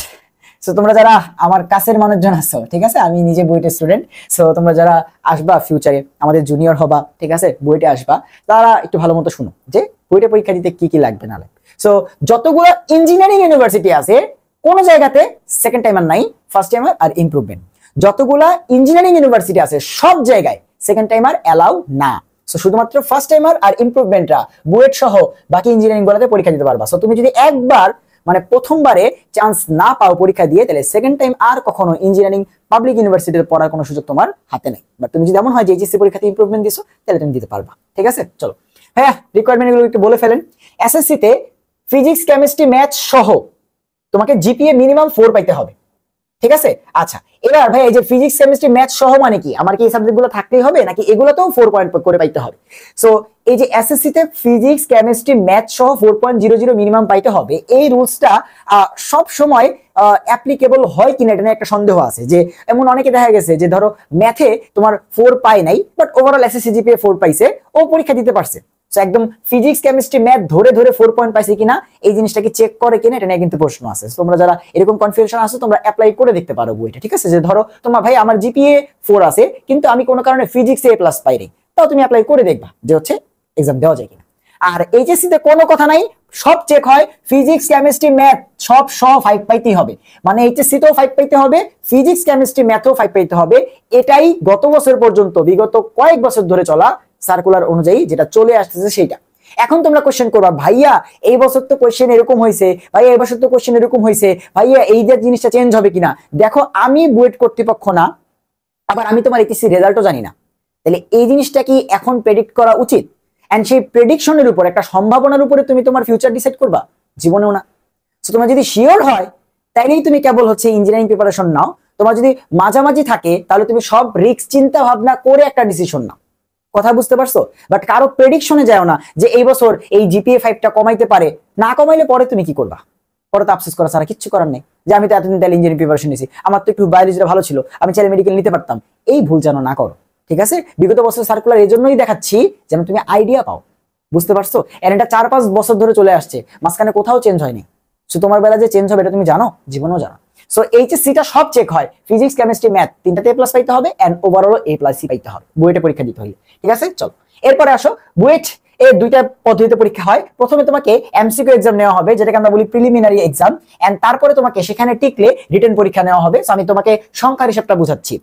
সো তোমরা যারা আমার কাছের মানুষজন আছো, ঠিক আছে, আমি নিজে বুয়েটের স্টুডেন্ট। সো তোমরা যারা আসবা ফিউচারে আমাদের জুনিয়র হবা, ঠিক আছে, বুয়েটে আসবা, তারা একটু ভালো মতো শুনো যে বুয়েটে পরীক্ষা দিতে কি কি লাগবে না লাগবে। সো যতগুলো ইঞ্জিনিয়ারিং ইউনিভার্সিটি আছে, কোন জায়গাতে সেকেন্ড টাইমার নাই, ফার্স্ট টাইমার আর ইমপ্রুভমেন্ট। যতগুলা ইঞ্জিনিয়ারিং ইউনিভার্সিটি আছে সব জায়গায় সেকেন্ড টাইমার অ্যালাউ না। সো শুধুমাত্র ফার্স্ট টাইমার আর ইমপ্রুভমেন্টরা বুয়েট সহ বাকি ইঞ্জিনিয়ারিং গুলোতে পরীক্ষা দিতে পারবা। সো তুমি যদি একবার মানে প্রথমবারে চান্স না পাও পরীক্ষা দিয়ে, তাহলে সেকেন্ড টাইম আর কখনো ইঞ্জিনিয়ারিং পাবলিক ইউনিভার্সিটিতে পড়ার কোনো সুযোগ তোমার হাতে নেই। বাট তুমি যদি এমন হয় যে এইচএসসি পরীক্ষাতে ইমপ্রুভমেন্ট দিছো, তাহলে তুমি দিতে পারবা। ঠিক আছে, চলো হ্যাঁ রিকোয়ারমেন্ট গুলো একটু বলে ফেলেন। এসএসসি তে ফিজিক্স কেমিস্ট্রি ম্যাথ সহ তোমাকে জিপিএ মিনিমাম 4 পাইতে হবে। ঠিক আছে, আচ্ছা এবার ভাই এই যে ফিজিক্স কেমিস্ট্রি ম্যাথ সহ মানে কি? আমার কি এই সাবজেক্টগুলো থাকতেই হবে নাকি এগুলোতেও 4 পয়েন্ট করে পাইতে হবে? সো এই যে এসএসসি তে ফিজিক্স কেমিস্ট্রি ম্যাথ সহ 4.00 মিনিমাম পাইতে হবে, এই রুলসটা সব সময় অ্যাপ্লিকেবল হয় কিনা এটা নিয়ে একটা সন্দেহ আছে। যে এমন অনেকে দেখা গেছে যে ধরো ম্যাথে তোমার 4 পায় নাই, বাট ওভারঅল এসএসসি জিপিএ 4 পাইছে, ও পরীক্ষা দিতে পারছে। একদম ফিজিক্স কেমিস্ট্রি ম্যাথ ধরে ধরে 4 পয়েন্ট পাইছে কিনা, এই জিনিসটাকে চেক করে কিনা, এটা নিয়ে কিন্তু প্রশ্ন আছে। তোমরা যারা এরকম কনফিউশন আছে, তোমরা অ্যাপ্লাই করে দেখতে পারো বইটা। ঠিক আছে, যে ধরো তোমার ভাই আমার জিপিএ 4 আছে, কিন্তু আমি কোনো কারণে ফিজিক্সে A+ পাই নাই, তাও তুমি অ্যাপ্লাই করে দেখবা যে হচ্ছে এক্সাম দেওয়া যায় কিনা। আর এইচএসসি তে কোনো কথা নাই, সব চেক হয়, ফিজিক্স কেমিস্ট্রি ম্যাথ সব 5 পাইতেই হবে। মানে এইচএসসি তেও 5 পাইতে হবে, ফিজিক্স কেমিস্ট্রি ম্যাথও 5 পাইতে হবে। এটাই গত বছর পর্যন্ত, বিগত কয়েক বছর ধরে চলা সার্কুলার অনুযায়ী যেটা চলে আসতেছে সেইটা। এখন তোমরা কোশ্চেন করবা, ভাইয়া এই বছর তো কোশ্চেন এরকম হয়েছে, ভাইয়া এই বছর তো কোশ্চেন এরকম হয়েছে, ভাইয়া এই যে জিনিসটা চেঞ্জ হবে কিনা। দেখো আমি বুয়েট কর্তৃপক্ষ না, আবার আমি তোমার এইচএসসি রেজাল্টও জানি না, তাহলে এই জিনিসটা কি এখন প্রেডিক্ট করা উচিত? এন্ড সেই প্রেডিকশনের উপর, একটা সম্ভাবনার উপরে তুমি তোমার ফিউচার ডিসাইড করবা? জীবনেও না। সো তোমার যদি শিওর হয় তাইলেই তুমি কেবল হচ্ছে ইঞ্জিনিয়ারিং প্রিপারেশন নাও। তোমার যদি মাঝামাঝি থাকে তাহলে তুমি সব রিস্ক চিন্তা ভাবনা করে একটা ডিসিশন নাও। কথা বুঝতে পারছো? বাট কারো প্রেডিকশনে যাও না যে এই বছর এই জিপিএ 5টা কমাইতে পারে, না কমাইলে পরে তুমি কি করবা? পরে তো আফসোস করা ছাড়া কিচ্ছু করার নেই যে আমি তো এতদিন তাহলে ইঞ্জিনিয়ারিং প্রিপারেশন নিয়েছি, আমার তো একটু বায়োলজিটা ভালো ছিল, আমি চাইলে মেডিকেল নিতে পারতাম। এই ভুল যেন না করো, ঠিক আছে? বিগত বছর সার্কুলার এই জন্যই দেখাচ্ছি যেন তুমি আইডিয়া পাও। বুঝতে পারছো? এর এটা 4-5 বছর ধরে চলে আসছে, মাঝখানে কোথাও চেঞ্জ হয়নি। সো তোমার বেলা যে চেঞ্জ হবে এটা তুমি জানো? জীবনেও জানো। সো এইচএসসিটা সব চেক হয়, ফিজিক্স কেমিস্ট্রি ম্যাথ তিনটাতে এ প্লাস পাইতে হবে এন্ড ওভারঅল এ প্লাস সি পাইতে হবে বুয়েটে পরীক্ষা দিতে হলে, ঠিক আছে? চলো এরপরে আসো, বুয়েট এর দুইটা পদ্ধতিতে পরীক্ষা হয়। প্রথমে তোমাকে এমসিকিউ এক্সাম নেওয়া হবে, যেটাকে আমরা বলি প্রিলিমিনারি এক্সাম, এন্ড তারপরে তোমাকে সেখানে টিকলে রিটেন পরীক্ষা নেওয়া হবে। সো আমি তোমাকে সংখ্যার হিসাবটা বুঝাচ্ছি।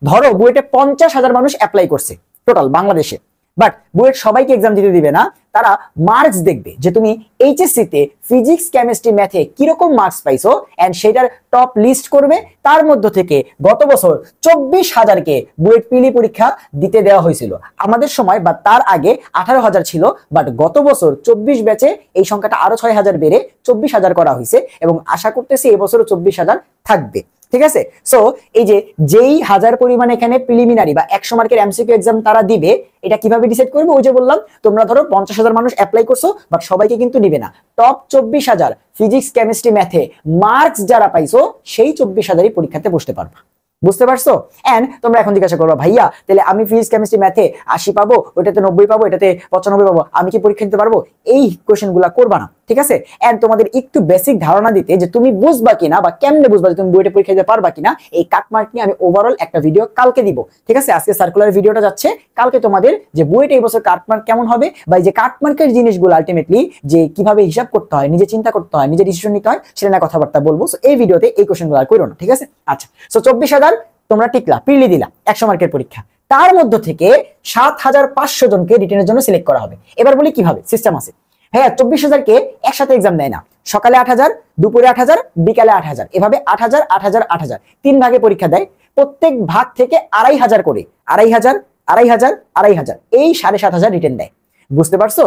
ধরো বুয়েটে 50,000 মানুষ অ্যাপ্লাই করছে টোটাল বাংলাদেশে, বাট বুয়েট সবাইকে এক্সাম দিতে দিবে না, তারা মার্কস দেখবে যে তুমি এইচএসসি তে ফিজিক্স কেমিস্ট্রি ম্যাথে কিরকম মার্কস পাইছো এন্ড সেটার টপ লিস্ট করবে। তার মধ্য থেকে গত বছর 24,000-কে বুয়েট পিলি পরীক্ষা দিতে দেওয়া হয়েছিল। আমাদের সময় বা তার আগে 18,000 ছিল, বাট গত বছর 24 ব্যাচে এই সংখ্যাটা আরো 6,000 বেড়ে 24,000 করা হয়েছে এবং আশা করতেছি এবছরও 24,000 থাকবে, ঠিক আছে? সো এই যে যেই হাজার পরিমাণ এখানে প্রিলিমিনারি বা 100 মার্কের এমসিকিউ এক্সাম তারা দিবে, এটা কিভাবে ডিসাইড করবে? ওই যে বললাম, তোমরা ধরো 50,000 মানুষ অ্যাপ্লাই করছো, বাট সবাইকে কিন্তু নিবে না। টপ 24,000 ফিজিক্স কেমিস্ট্রি ম্যাথে মার্কস যারা পাইছো সেই 24,000ই পরীক্ষাতে বসতে পারবা। বুঝতে পারছো? এন্ড তোমরা এখন জিজ্ঞাসা করবা, ভাইয়া তাহলে আমি ফিজিক্স কেমিস্ট্রি ম্যাথে 80 পাবো, ওইটাতে 90 পাবো, এটাতে 95 পাবো, আমি কি পরীক্ষা দিতে পারবো? এই কোশ্চেন গুলা করবা না, ঠিক আছে? এন্ড তোমাদের একটু বেসিক ধারণা দিতে যে তুমি বুঝবা কিনা বা কেমনে বুঝবা যে তুমি বুয়েটে পরীক্ষা দিতে পারবা কিনা, এই কাটমার্ক নিয়ে আমি ওভারঅল একটা ভিডিও কালকে দিব, ঠিক আছে? আজকে সার্কুলার ভিডিওটা যাচ্ছে, কালকে তোমাদের যে বুয়েটে এই বছর কাটমার্ক কেমন হবে বা এই যে কাটমার্কের জিনিসগুলো আলটিমেটলি যে কিভাবে হিসাব করতে হয়, নিজে চিন্তা করতে হয়, নিজে ডিসিশন নিতে হয়, সেটা নিয়ে কথাবার্তা বলবো। সো এই ভিডিওতে এই কোশ্চেনগুলো আর করো না, ঠিক আছে? আচ্ছা, সো 24,000 তোমরা টিকলা, পিলি দিলা 100 মার্কের পরীক্ষা, তার মধ্য থেকে 7,500 জনকে রিটেনের জন্য সিলেক্ট করা হবে। এবার বলি কিভাবে সিস্টেম আছে। হ্যাঁ, 24,000-কে একসাথে এক্সাম দেয় না, সকালে 8,000, দুপুরে 8,000, বিকালে 8,000, এভাবে 8,000, 8,000, 8,000 3 ভাগে পরীক্ষা দেয়। প্রত্যেক ভাগ থেকে 2,500 করে, 2,500, 2,500, 2,500, এই 7,500 রিটেন দেয়। বুঝতে পারছো?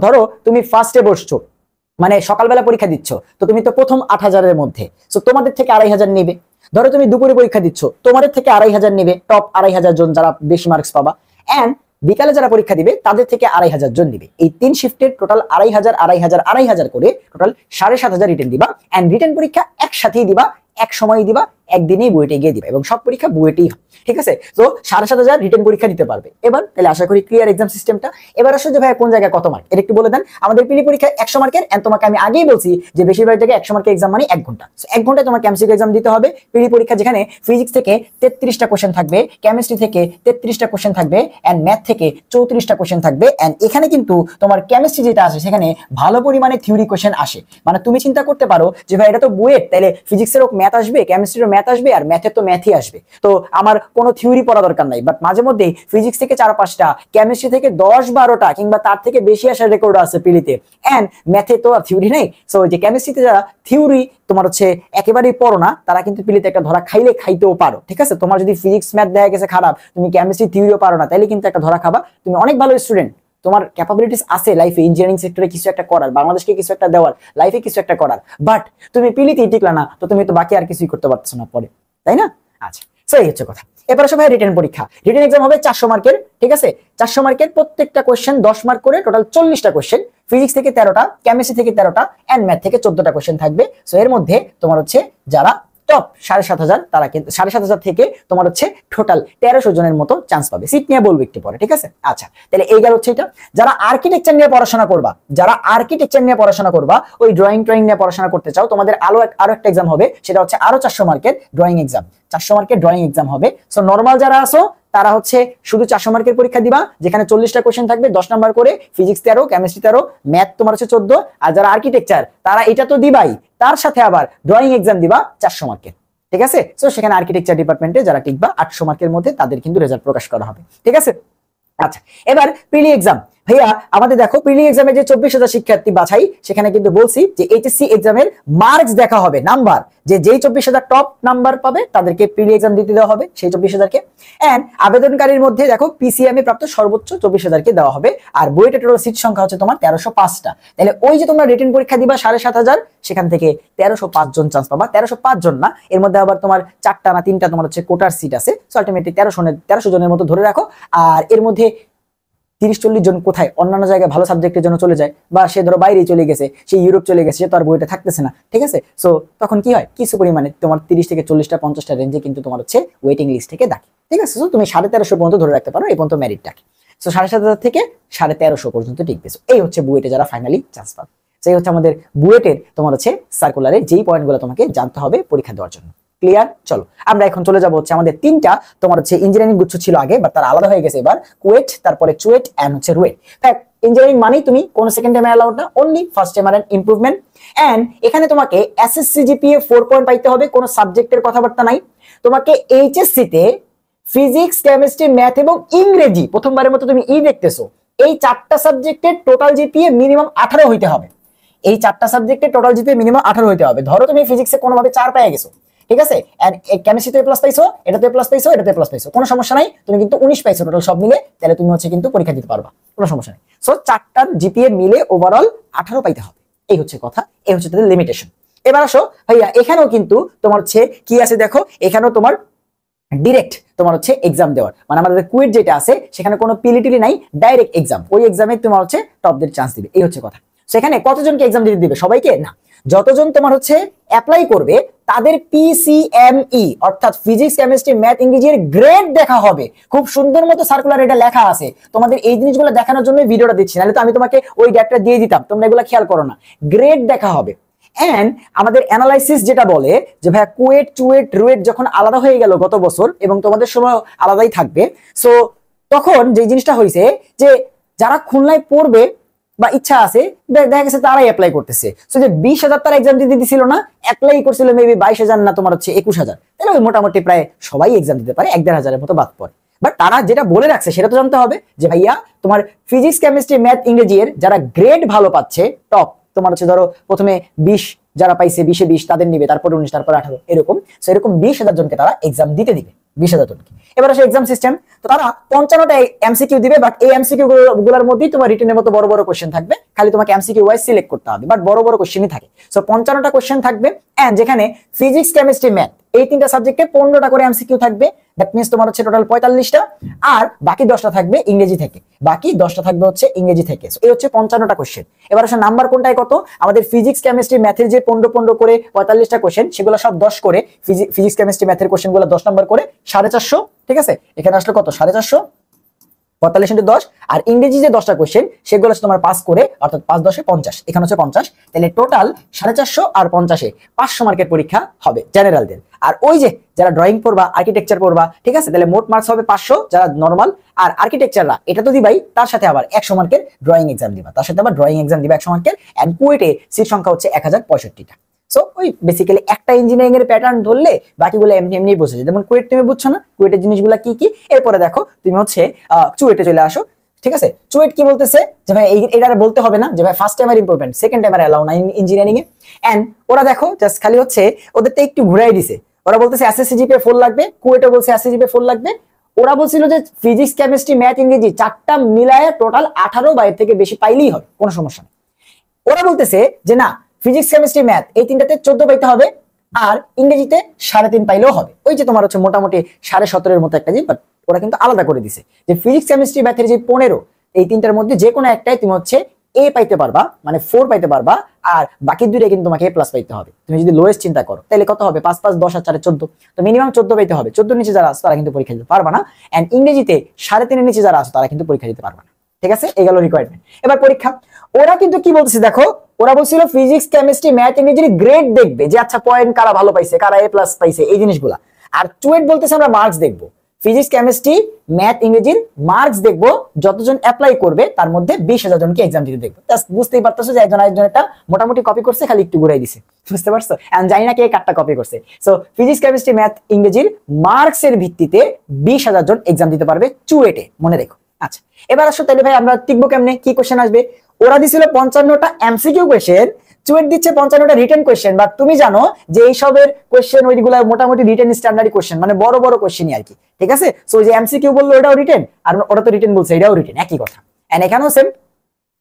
ধরো তুমি ফার্স্টে বসছো, মানে সকালবেলা পরীক্ষা দিচ্ছ, তো তুমি তো প্রথম 8,000-এর মধ্যে, সো তোমাদের থেকে 2,500 নেবে। ধরো তুমি দুপুরে পরীক্ষা দিচ্ছ, তোমাদের থেকে 2,500 নেবে, টপ 2,500 জন যারা বেশি মার্কস পাবা। এন্ড বিকালে যারা পরীক্ষা দিবে তাদের থেকে 2,500 জন দিবে। এই 3 শিফটের টোটাল 2,500, 2,500, 2,500 করে টোটাল 7,500 রিটেন দিবা। এন্ড রিটেন পরীক্ষা একসাথেই দিবা, এক সময় দিবা, একদিনেই বুয়েটে গিয়ে দিবা এবং সব পরীক্ষা বুয়েটেই হয়, ঠিক আছে? তো 7,500 রিটেন পরীক্ষা দিতে পারবে। এবার তাহলে আশা করি ক্লিয়ার এক্সাম সিস্টেমটা। এবার আসলে যে ভাই কোন জায়গায় কত মার্ক এটা একটু বলে দেন। আমাদের পিলি পরীক্ষা 100 মার্কের, এন্ড তোমাকে আমি আগেই বলছি যে বেশিরভাগ জায়গায় 100 মার্কের এক্সাম মানে 1 ঘন্টা। সো 1 ঘন্টায় তোমাকে এমসিকিউ এক্সাম দিতে হবে। পিলি পরীক্ষা যেখানে ফিজিক্স থেকে 33টা কোশ্চেন থাকবে, কেমিস্ট্রি থেকে 33টা কোশ্চেন থাকবে, এন্ড ম্যাথ থেকে 34টা কোশ্চেন থাকবে। এন্ড এখানে কিন্তু তোমার কেমিস্ট্রি যেটা আছে সেখানে ভালো পরিমাণে থিওরি কোশ্চেন আসে। মানে তুমি চিন্তা করতে পারো যে ভাই এটা তো বুয়েট, তাহলে ফিজিক্সেরও ম্যাথ আসবে, কেমিস্ট্রিরও ম্যাথ আসবে, আর ম্যাথের তো ম্যাথই আসবে, তো আমার কোনো থিওরি পড়া দরকার নাই। বাট মাঝে মধ্যে ফিজিক্স থেকে 4-5টা, কেমিস্ট্রি থেকে 10-12টা কিংবা তার থেকে বেশি আসার রেকর্ড আছে পিলিতে। এন্ড ম্যাথে তো আর থিওরি নেই। সো যে কেমিস্ট্রিতে যারা থিওরি তোমার হচ্ছে একেবারেই পড়ো না, তারা কিন্তু পিলিতে একটা ধরা খাইলে খাইতেও পারো, ঠিক আছে? তোমার যদি ফিজিক্স ম্যাথ দেখা গেছে খারাপ, তুমি কেমিস্ট্রি থিওরিও পারো না, তাহলে কিন্তু একটা ধরা খাবা। তুমি অনেক ভালো স্টুডেন্ট, তোমার ক্যাপাবিলিটিস আছে লাইফে ইঞ্জিনিয়ারিং সেক্টরে কিছু একটা করার, বাংলাদেশকে কিছু একটা দেওয়ার, লাইফে কিছু একটা করার, বাট তুমি পিলিতেই টিকলা না, তো তুমি তো বাকি আর কিছুই করতে পারছো না পরে, তাই না? আচ্ছা, সো এই হচ্ছে কথা। এবার আসলে রিটেন পরীক্ষা, রিটেন এক্সাম হবে 400 মার্কের, ঠিক আছে? 400 মার্কের প্রত্যেকটা কোশ্চেন 10 মার্ক করে, টোটাল 40টা কোশ্চেন। ফিজিক্স থেকে 13টা, কেমিস্ট্রি থেকে 13টা, এন্ড ম্যাথ থেকে 14টা কোশ্চেন থাকবে। সো এর মধ্যে তোমার হচ্ছে যারা টপ 7,500 তারা কিন্তু 7,500 থেকে তোমার হচ্ছে টোটাল 1300 জনের মতো চান্স পাবে। সিট নিয়ে বলবো একটু পরে, ঠিক আছে? আচ্ছা, তাহলে এই গেল হচ্ছে এটা। যারা আর্কিটেকচার নিয়ে পড়াশোনা করবা, যারা আর্কিটেকচার নিয়ে পড়াশোনা করবা, ওই ড্রয়িং নিয়ে পড়াশোনা করতে চাও, তোমাদের আরো একটা এক্সাম হবে, সেটা হচ্ছে আরো 400 মার্কের ড্রয়িং এক্সাম। 400 মার্কের ড্রয়িং এক্সাম হবে। সো নরমাল যারা আসো তারা হচ্ছে শুধু 400 মার্কের পরীক্ষা দিবা, যেখানে 40টা কোশ্চেন থাকবে, 10 নাম্বার করে, ফিজিক্স 13, কেমিস্ট্রি 13, ম্যাথ তোমার হচ্ছে 14। আর যারা আর্কিটেকচার তারা এটা তো দিবাই, তার সাথে আবার ড্রয়িং এক্সাম দিবা 400 মার্কের, ঠিক আছে? সো সেখানে আর্কিটেকচার ডিপার্টমেন্টে যারা টিকবা 800 মার্কের মধ্যে তাদের কিন্তু রেজাল্ট প্রকাশ করা হবে, ঠিক আছে? আচ্ছা, এবার প্রিলি এক্সাম। ভাইয়া আমাদের দেখো প্রিলি এক্সামে যে 24,000 শিক্ষার্থী বাছাই, সেখানে কিন্তু বলছি যে এইচএসসি এক্সামের মার্কস দেখা হবে, নাম্বার, যে যেই 24,000 টপ নাম্বার পাবে তাদেরকে প্রিলি এক্সাম দিতে দেওয়া হবে সেই 24,000 কে। এন্ড আবেদনকারীর মধ্যে দেখো পিসিএম এ প্রাপ্ত সর্বোচ্চ 24,000 কে দেওয়া হবে। আর বুয়েটের টোটাল সিট সংখ্যা হচ্ছে তোমার 1305টা। তাহলে ওই যে তোমরা রিটেন পরীক্ষা দিবা 7,500, সেখান থেকে 1305 জন চান্স পাবা। 1305 জন না, এর মধ্যে আবার তোমার 4টা না 3টা তোমার হচ্ছে কোটার সিট আছে। সো আলটিমেটলি 1300 জনের মতো ধরে রাখো। আর এর মধ্যে 30-40 জন কোথায় অন্যান্য জায়গায় ভালো সাবজেক্টের জন্য চলে যায়, বা সে ধরো বাইরে চলে গেছে, সে ইউরোপ চলে গেছে, সে তো আর বইটা থাকতেছে না, ঠিক আছে। সো তখন কি হয়, কিছু পরিমাণে তোমার 30 থেকে 40টা 50টা রেঞ্জে কিন্তু তোমার হচ্ছে ওয়েটিং লিস্ট থেকে ডাকে, ঠিক আছে। সো তুমি 1350 পর্যন্ত ধরে রাখতে পারো, এই পর্যন্ত মেরিট ডাকে। সো 7,500 থেকে 1350 পর্যন্ত টিকবে। এই হচ্ছে বুয়েটে যারা ফাইনালি চান্স পাবে। সেই হচ্ছে আমাদের বুয়েটের তোমার হচ্ছে সার্কুলারে যেই পয়েন্টগুলো তোমাকে জানতে হবে পরীক্ষা দেওয়ার জন্য। ক্লিয়ার? চলো আমরা এখন চলে যাবো হচ্ছে আমাদের 3টা তোমার হচ্ছে ইঞ্জিনিয়ারিং গুচ্ছ ছিল আগে, বাট তার আলাদা হয়ে গেছে এবার। কুয়েট, তারপরে চুয়েট এন্ড হচ্ছে রুয়েট। ইঞ্জিনিয়ারিং মানেই তুমি কোন সেকেন্ড টাইমে অ্যালাউড না, only first time and improvement. And এখানে তোমাকে এসএসসি জিপিএ 4 পয়েন্ট পাইতে হবে, কোন সাবজেক্টের কথাবার্তা নাই। তোমাকে এইচএসসি তে ফিজিক্স, কেমিস্ট্রি, ম্যাথ এবং ইংরেজি, প্রথমবারের মতো তুমি দেখতেছো, এই 4টা সাবজেক্টের টোটাল জিপিএ মিনিমাম 18 হইতে হবে। এই 4টা সাবজেক্টের টোটাল জিপিএ মিনিমাম 18 হইতে হবে। ধরো তুমি ফিজিক্সে কোনোভাবে 4 পেয়ে গেছো, ঠিক আছে, এন্ড কেমিস্ট্রিতে প্লাস পাইছো, এটাতে প্লাস পাইছো, এটাতে প্লাস পাইছো, কোনো সমস্যা নাই, তুমি কিন্তু 19 পাইছো টোটাল সব মিলে, তাহলে তুমি হচ্ছে কিন্তু পরীক্ষা দিতে পারবা, কোনো সমস্যা নেই। সো 4টার জিপিএ মিলে ওভারঅল 18 পাইতে হবে, এই হচ্ছে কথা, এই হচ্ছে তাদের লিমিটেশন। এবার আসো ভাইয়া, এখানেও কিন্তু তোমার হচ্ছে কি আছে দেখো, এখানেও তোমার ডিরেক্ট তোমার হচ্ছে এক্সাম দেওয়ার, মানে আমাদের কুইট যেটা আছে সেখানে কোনো পিলিটিলি নাই, ডাইরেক্ট এক্সাম, ওই এক্সামে তোমার হচ্ছে টপদের চান্স দিবে, এই হচ্ছে কথা। সেখানে কতজনকে এক্সাম দিতে দিবে? সবাইকে না, যতজন তোমার হচ্ছে অ্যাপ্লাই করবে তাদের পিসিএমই অর্থাৎ ফিজিক্স, কেমিস্ট্রি, ম্যাথ, ইংরেজির গ্রেড দেখা হবে। খুব সুন্দর মতো সার্কুলার এটা লেখা আছে, তোমাদের এই জিনিসগুলো দেখানোর জন্য ভিডিওটা দিচ্ছি, নাহলে তো আমি তোমাকে ওই ডেটটা দিয়ে দিতাম, তোমরা এগুলো খেয়াল করো না। গ্রেড দেখা হবে। এন্ড আমাদের অ্যানালাইসিস যেটা বলে যে ভাই কুয়েট, চুয়েট, রুয়েট যখন আলাদা হয়ে গেল গত বছর এবং তোমাদের সময় আলাদাই থাকবে, সো তখন যে জিনিসটা হয়েছে যে যারা খুলনায় পড়বে বা ইচ্ছা আছে, দেখা গেছে তারাই অ্যাপ্লাই করতেছে। সো যে 20,000 তারা এক্সাম দিতে দিছিল না, অ্যাপ্লাই করছিল মেবি 22,000 না তোমার হচ্ছে 21,000, তাহলে ওই মোটামুটি প্রায় সবাই এক্সাম দিতে পারে, 1-1,500 মতো বাদ পড়ে। বাট তারা যেটা বলে রাখছে সেটা তো জানতে হবে যে ভাইয়া তোমার ফিজিক্স, কেমিস্ট্রি, ম্যাথ, ইংরেজি এর যারা গ্রেড ভালো পাচ্ছে, টপ তোমার হচ্ছে ধরো প্রথমে 20 যারা পাইছে 20-এ 20 তাদের নিবে, তারপর 19, তারপর 18, এরকম। সো এরকম 20,000 জনকে তারা এক্সাম দিতে দিবে, 20,000 জনকে। এবার আসে এক্সাম সিস্টেম, তো তারা 55টা এমসিকিউ দিবে, বাট এই এমসিকিউ গুলোর মধ্যেই তোমার রিটেনের মতো বড় বড় কোশ্চেন থাকবে, খালি তোমাকে এমসিকিউ ওয়াইজ সিলেক্ট করতে হবে, বাট বড় বড় কোশ্চেনই থাকে। সো 55টা কোশ্চেন থাকবে, এন্ড যেখানে ফিজিক্স, কেমিস্ট্রি, ম্যাথ এই 3টা সাবজেক্টে 15টা করে এমসিকিউ থাকবে, দ্যাট মিন্স তোমার হচ্ছে টোটাল 45টা, আর বাকি 10টা থাকবে ইংরেজি থেকে, বাকি 10টা থাকবে হচ্ছে ইংরেজি থেকে। এই হচ্ছে 55টা কোশ্চেন। এবার আসলে নাম্বার কোনটায় কত, আমাদের ফিজিক্স, কেমিস্ট্রি, ম্যাথের যে 15 করে 45টা কোশ্চেন, সেগুলো সব 10 করে, ফিজিক্স, কেমিস্ট্রি, ম্যাথের কোশ্চেন গুলো 10 নাম্বার করে 450, ঠিক আছে। এখানে আসলে কত, 450, 45 × 10, আর ইংরেজি যে 10টা কোশ্চেন সেগুলো তোমার 5 করে, অর্থাৎ 5×10 = 50, এখানে হচ্ছে 50, তাহলে টোটাল 450 আর 50-এ 500 মার্কের পরীক্ষা হবে জেনারেলদের। আর ওই যে যারা ড্রয়িং পড়বা, আর্কিটেকচার পড়বা, ঠিক আছে, তাহলে মোট মার্কস হবে 500 যারা নরমাল, আর আর্কিটেকচাররা এটা তো দিবাই, তার সাথে আবার 100 মার্কের ড্রয়িং এক্সাম দিবা, তার সাথে আবার ড্রয়িং এক্সাম দিবা 100 মার্কের। এন্ড কুয়েটে সিট সংখ্যা হচ্ছে 1065টা। সো ওই বেসিক্যালি একটা ইঞ্জিনিয়ারিং এর প্যাটার্ন ধরলে বাকিগুলো এমনি এমনি বুঝে যায়। যেমন কুয়েট তুমি বুঝছো না, কুয়েটের জিনিসগুলো কি কি, এরপরে দেখো তুমি হচ্ছে চুয়েটে চলে আসো, ঠিক আছে। চুয়েট কি বলতেছে যে ভাই এটা বলতে হবে না যে ভাই first timer important, second timer allow না ইঞ্জিনিয়ারিং এ। এন্ড ওরা দেখো জাস্ট খালি হচ্ছে ওদেরটা একটু ঘুরাই দিছে, ওরা বলতেছে এসএসসি জিপিএ 4 লাগবে, কুয়েটে বলছে এসএসসি জিপিএ 4 লাগবে। ওরা বলছিল যে ফিজিক্স, কেমিস্ট্রি, ম্যাথ, ইংরেজি 4টা মিলায় টোটাল 18 বা এর থেকে বেশি পাইলেই হবে, কোনো সমস্যা নেই। ওরা বলতেছে যে না, ফিজিক্স, কেমিস্ট্রি, ম্যাথ এই 3টাতে 14 পাইতে হবে, আর ইংরেজিতে 3.5 পাইলেও হবে। ওই যে তোমার হচ্ছে মোটামুটি 17.5 মতো একটা জিনিস, বাট ওরা কিন্তু আলাদা করে দিছে যে ফিজিক্স, কেমিস্ট্রি, ম্যাথের যে 15, এই 3টার মধ্যে যে কোনো একটাই তুমি হচ্ছে এ পাইতে পারবা, মানে 4 পাইতে পারবা, আর বাকি 2টা কিন্তু তোমাকে A+ পাইতে হবে। তুমি যদি লোয়েস্ট চিন্তা করো তাহলে কত হবে, 5 5 10 আর 4 14, তো মিনিমাম 14 পাইতে হবে। 14 নিচে যারা আছে তারা কিন্তু পরীক্ষা দিতে পারবা না। এন্ড ইংরেজিতে 3.5 নিচে যারা আছে তারা কিন্তু পরীক্ষা দিতে পারবা না, ঠিক আছে। এই গেল রিকোয়ারমেন্ট। এবার পরীক্ষা, ওরা কিন্তু কি বলতেছে দেখো, ওরা বলছিল ফিজিক্স, কেমিস্ট্রি, ম্যাথ, ইংরেজির গ্রেড দেখবে, যে আচ্ছা পয়েন্ট কারা ভালো পাইছে, কারা A+ পাইছে, এই জিনিসগুলা। আর চুয়েট বলতেছে আমরা মার্কস দেখবো, ফিজিক্স, কেমিস্ট্রি, ম্যাথ, ইংরেজির মার্কস দেখবো, যতজন অ্যাপ্লাই করবে তার মধ্যে 20,000 জনকে এক্সাম দিতে দেখবো। বুঝতেই পারতেছো যে একজন আরেকজনেরটা মোটামুটি কপি করছে, খালি একটু ঘুরাই দিছে, বুঝতে পারছো। আমি জানি না কে কাটটা কপি করছে। সো ফিজিক্স, কেমিস্ট্রি, ম্যাথ, ইংরেজির মার্কস এর ভিত্তিতে 20,000 জন এক্সাম দিতে পারবে চুয়েটে, মনে রেখো। আচ্ছা, এবার আসো তাহলে ভাই আমরা টিকবো কেমনে, কি কোশ্চেন আসবে? ওরা দিছিল 55টা এমসিকিউ কোশ্চেন, চুয়েট দিচ্ছে 55টা রিটেন কোশ্চেন, বাট তুমি জানো যে এইসবের কোশ্চেন ওইগুলা মোটামুটি রিটেন স্ট্যান্ডার্ড কোশ্চেন, মানে বড় বড় কোশ্চেনই আর কি, ঠিক আছে? সো যে এমসিকিউ বললো ওটাও রিটেন, আর ওরা তো রিটেন বলছে এটাও রিটেন, একই কথা। এন্ড এখানেও সেম,